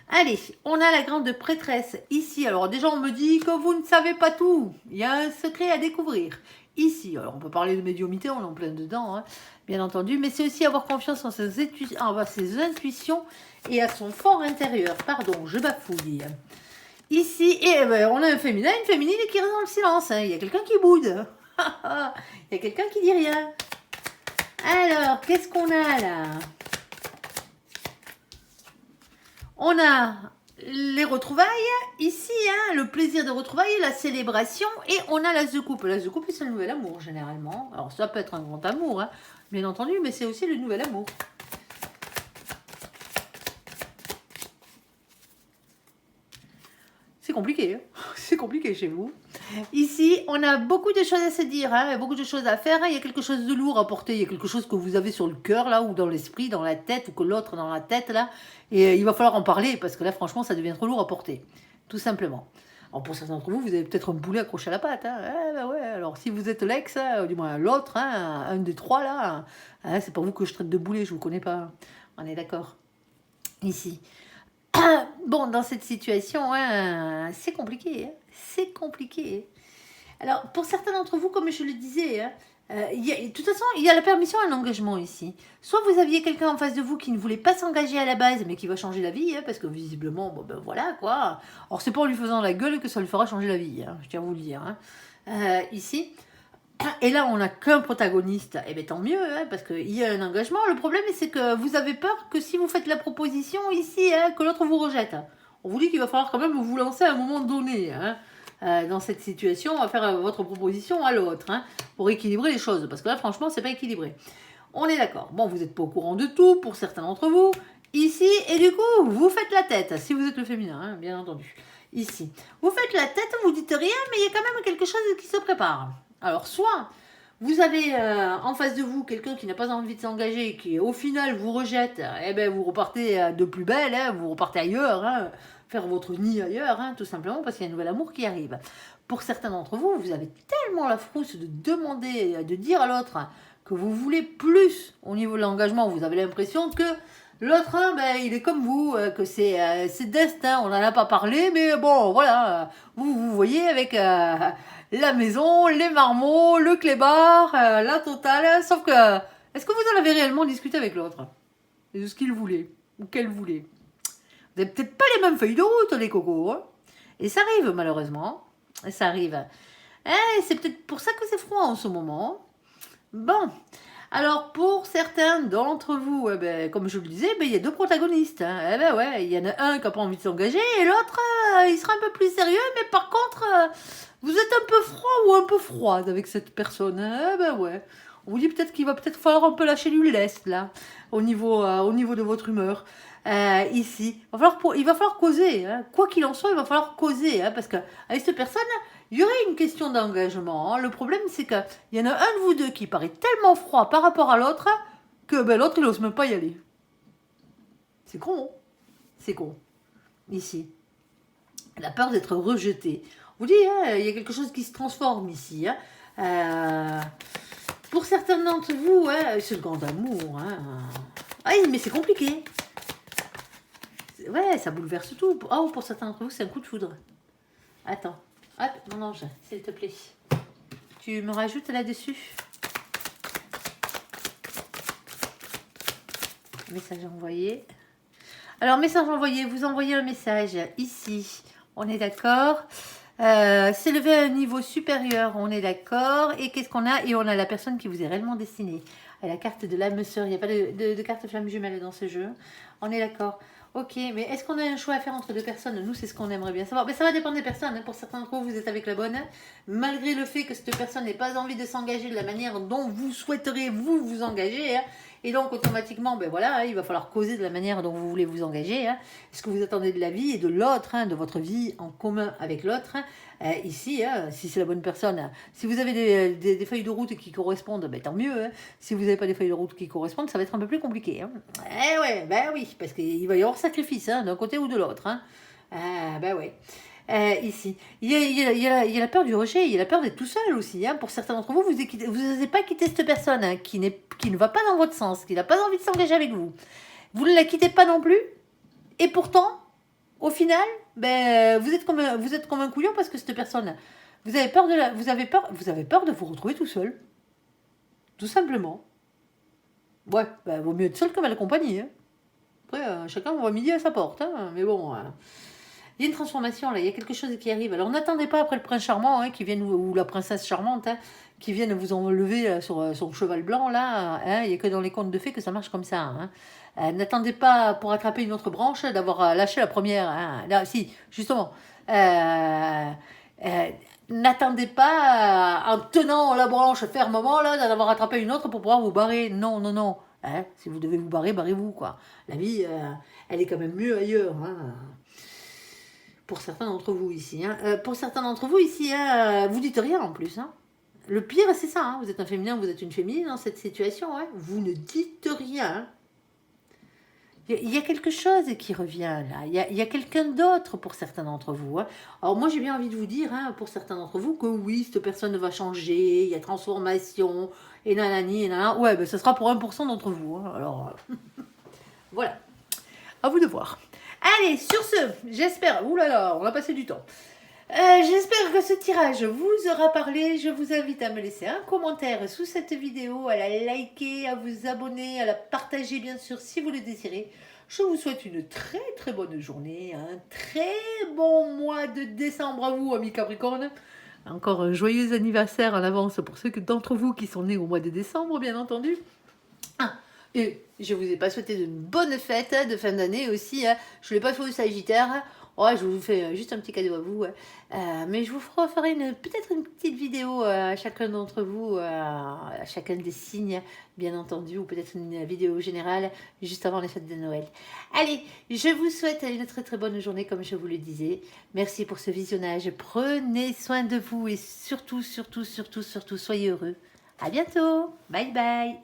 Allez, on a la grande prêtresse ici. Alors déjà, on me dit que vous ne savez pas tout. Il y a un secret à découvrir. Ici, alors on peut parler de médiumnité, on est en plein dedans, hein, bien entendu. Mais c'est aussi avoir confiance en ses intuitions et à son fort intérieur. Pardon, je bafouille. Ici, et ben, on a un féminin, une féminine qui reste dans le silence. Hein. Il y a quelqu'un qui boude. Il y a quelqu'un qui dit rien. Alors, qu'est-ce qu'on a là? On a les retrouvailles, ici, hein, le plaisir de retrouvailles, la célébration, et on a l'as de coupe. L'as de coupe, c'est le nouvel amour, généralement. Alors, ça peut être un grand amour, hein, bien entendu, mais c'est aussi le nouvel amour. C'est compliqué, hein. C'est compliqué chez vous. Ici, on a beaucoup de choses à se dire, hein, beaucoup de choses à faire. Hein. Il y a quelque chose de lourd à porter, il y a quelque chose que vous avez sur le cœur, là, ou dans l'esprit, dans la tête, ou que l'autre dans la tête, là. Et il va falloir en parler, parce que là, franchement, ça devient trop lourd à porter, tout simplement. Alors, pour certains d'entre vous, vous avez peut-être un boulet accroché à la patte. Hein. Ben ouais. Alors, si vous êtes l'ex, hein, du moins l'autre, hein, un des trois, là, hein, c'est pas vous que je traite de boulet, je vous connais pas. On est d'accord. Ici. Bon, dans cette situation, hein, c'est compliqué. Hein, c'est compliqué. Alors, pour certains d'entre vous, comme je le disais, hein, de toute façon, il y a la permission à l'engagement ici. Soit vous aviez quelqu'un en face de vous qui ne voulait pas s'engager à la base, mais qui va changer la vie, hein, parce que visiblement, bon, ben voilà, quoi. Alors, c'est pas en lui faisant la gueule que ça lui fera changer la vie, hein, je tiens à vous le dire. Hein. Ici. Et là, on n'a qu'un protagoniste. Eh bien, tant mieux, hein, parce qu'il y a un engagement. Le problème, c'est que vous avez peur que si vous faites la proposition ici, hein, que l'autre vous rejette. On vous dit qu'il va falloir quand même vous lancer à un moment donné. Hein, dans cette situation, à faire votre proposition à l'autre, hein, pour équilibrer les choses. Parce que là, franchement, c'est pas équilibré. On est d'accord. Bon, vous n'êtes pas au courant de tout, pour certains d'entre vous, ici. Et du coup, vous faites la tête, si vous êtes le féminin, hein, bien entendu. Ici. Vous faites la tête, vous dites rien, mais il y a quand même quelque chose qui se prépare. Alors, soit vous avez en face de vous quelqu'un qui n'a pas envie de s'engager, qui au final vous rejette, et ben vous repartez de plus belle, hein, vous repartez ailleurs, hein, faire votre nid ailleurs, hein, tout simplement parce qu'il y a un nouvel amour qui arrive. Pour certains d'entre vous, vous avez tellement la frousse de demander, de dire à l'autre que vous voulez plus au niveau de l'engagement, vous avez l'impression que l'autre, ben, il est comme vous, que c'est destin, on n'en a pas parlé, mais bon, voilà, vous voyez avec la maison, les marmots, le clébard, la totale, sauf que, est-ce que vous en avez réellement discuté avec l'autre? De ce qu'il voulait, ou qu'elle voulait? Vous n'avez peut-être pas les mêmes feuilles de route, les cocos, hein. Et ça arrive, malheureusement, et ça arrive. C'est peut-être pour ça que c'est froid en ce moment. Bon, alors pour certains d'entre vous, eh ben, comme je le disais, ben, il y a deux protagonistes. Hein. Eh ben ouais, il y en a un qui n'a pas envie de s'engager et l'autre, il sera un peu plus sérieux, mais par contre, vous êtes un peu froid ou un peu froide avec cette personne. Hein. Eh ben ouais, on vous dit peut-être qu'il va peut-être falloir un peu lâcher du lest là, au niveau de votre humeur. Ici, il va falloir causer. Hein. Quoi qu'il en soit, il va falloir causer, hein, parce qu'avec cette personne, il y aurait une question d'engagement. Hein. Le problème, c'est qu'il y en a un de vous deux qui paraît tellement froid par rapport à l'autre que ben, l'autre, il n'ose même pas y aller. C'est con. Hein. C'est con. ici. La peur d'être rejeté. Vous dites, hein, il y a quelque chose qui se transforme ici. Hein. Pour certains d'entre vous, hein, c'est le grand amour. Hein. Ah, mais c'est compliqué. Ouais, ça bouleverse tout. Oh, pour certains d'entre vous, c'est un coup de foudre. Attends. Hop, mon ange, s'il te plaît. Tu me rajoutes là-dessus. Message envoyé. Alors, message envoyé, vous envoyez un message ici. On est d'accord. S'élever à un niveau supérieur, on est d'accord. Et qu'est-ce qu'on a? Et on a la personne qui vous est réellement destinée. Et la carte de l'âme sœur. Il n'y a pas de carte flamme jumelle dans ce jeu. On est d'accord. Ok, mais est-ce qu'on a un choix à faire entre deux personnes? Nous, c'est ce qu'on aimerait bien savoir. Mais ça va dépendre des personnes. Hein. Pour certains d'entre vous, vous êtes avec la bonne. Malgré le fait que cette personne n'ait pas envie de s'engager de la manière dont vous souhaiteriez vous engager. Hein. Et donc, automatiquement, ben voilà, hein, il va falloir causer de la manière dont vous voulez vous engager. Hein. Ce que vous attendez de la vie et de l'autre, hein, de votre vie en commun avec l'autre. Hein. Ici, hein, si c'est la bonne personne, hein. Si vous avez des feuilles de route qui correspondent, ben, tant mieux. Hein. Si vous n'avez pas des feuilles de route qui correspondent, ça va être un peu plus compliqué. Hein. Eh ouais, ben oui, parce qu'il va y avoir sacrifice hein, d'un côté ou de l'autre. Hein. Ben ouais. Ici, il y a la peur du rejet, il y a la peur d'être tout seul aussi. Hein. Pour certains d'entre vous, vous n'osez pas quitter cette personne hein, qui ne va pas dans votre sens, qui n'a pas envie de s'engager avec vous. Vous ne la quittez pas non plus, et pourtant, au final, ben, vous êtes comme un couillon parce que cette personne, vous avez peur de vous retrouver tout seul. Tout simplement. Ouais, ben, vaut mieux être seul que mal accompagné. Hein. Après, chacun voit midi à sa porte, hein, mais bon... Il y a une transformation là, il y a quelque chose qui arrive. Alors n'attendez pas après le prince charmant hein, qui vienne, ou la princesse charmante hein, qui vienne vous enlever sur son cheval blanc là. Hein, il n'y a que dans les contes de fées que ça marche comme ça. Hein. N'attendez pas pour attraper une autre branche d'avoir lâché la première. Hein. Là, si, justement. N'attendez pas en tenant la branche fermement là d'avoir attrapé une autre pour pouvoir vous barrer. Non, non, non. Hein, si vous devez vous barrer, barrez-vous quoi. La vie, elle est quand même mieux ailleurs. Hein. Pour certains d'entre vous ici. Hein. Pour certains d'entre vous ici, hein, vous dites rien en plus. Hein. Le pire, c'est ça. Hein. Vous êtes un féminin, vous êtes une féminine dans cette situation. Hein. Vous ne dites rien. Hein. Il y a quelque chose qui revient là. Il y a quelqu'un d'autre pour certains d'entre vous. Hein. Alors moi, j'ai bien envie de vous dire, hein, pour certains d'entre vous, que oui, cette personne va changer, il y a transformation, et nanani, et nanana. Ouais, ben, ce sera pour 1% d'entre vous. Hein. Alors, voilà. À vous de voir. Allez, sur ce, j'espère... Ouh là là, on a passé du temps. J'espère que ce tirage vous aura parlé. Je vous invite à me laisser un commentaire sous cette vidéo, à la liker, à vous abonner, à la partager bien sûr si vous le désirez. Je vous souhaite une très très bonne journée, un très bon mois de décembre à vous, amis Capricorne. Encore un joyeux anniversaire en avance pour ceux d'entre vous qui sont nés au mois de décembre, bien entendu. Et je vous ai pas souhaité de bonnes fêtes de fin d'année aussi. Hein. Je ne l'ai pas fait au Sagittaire. Ouais, je vous fais juste un petit cadeau à vous. Mais je vous ferai peut-être une petite vidéo à chacun d'entre vous, à chacun des signes, bien entendu, ou peut-être une vidéo générale juste avant les fêtes de Noël. Allez, je vous souhaite une très très bonne journée comme je vous le disais. Merci pour ce visionnage. Prenez soin de vous et surtout, surtout, surtout, surtout, soyez heureux. À bientôt. Bye bye.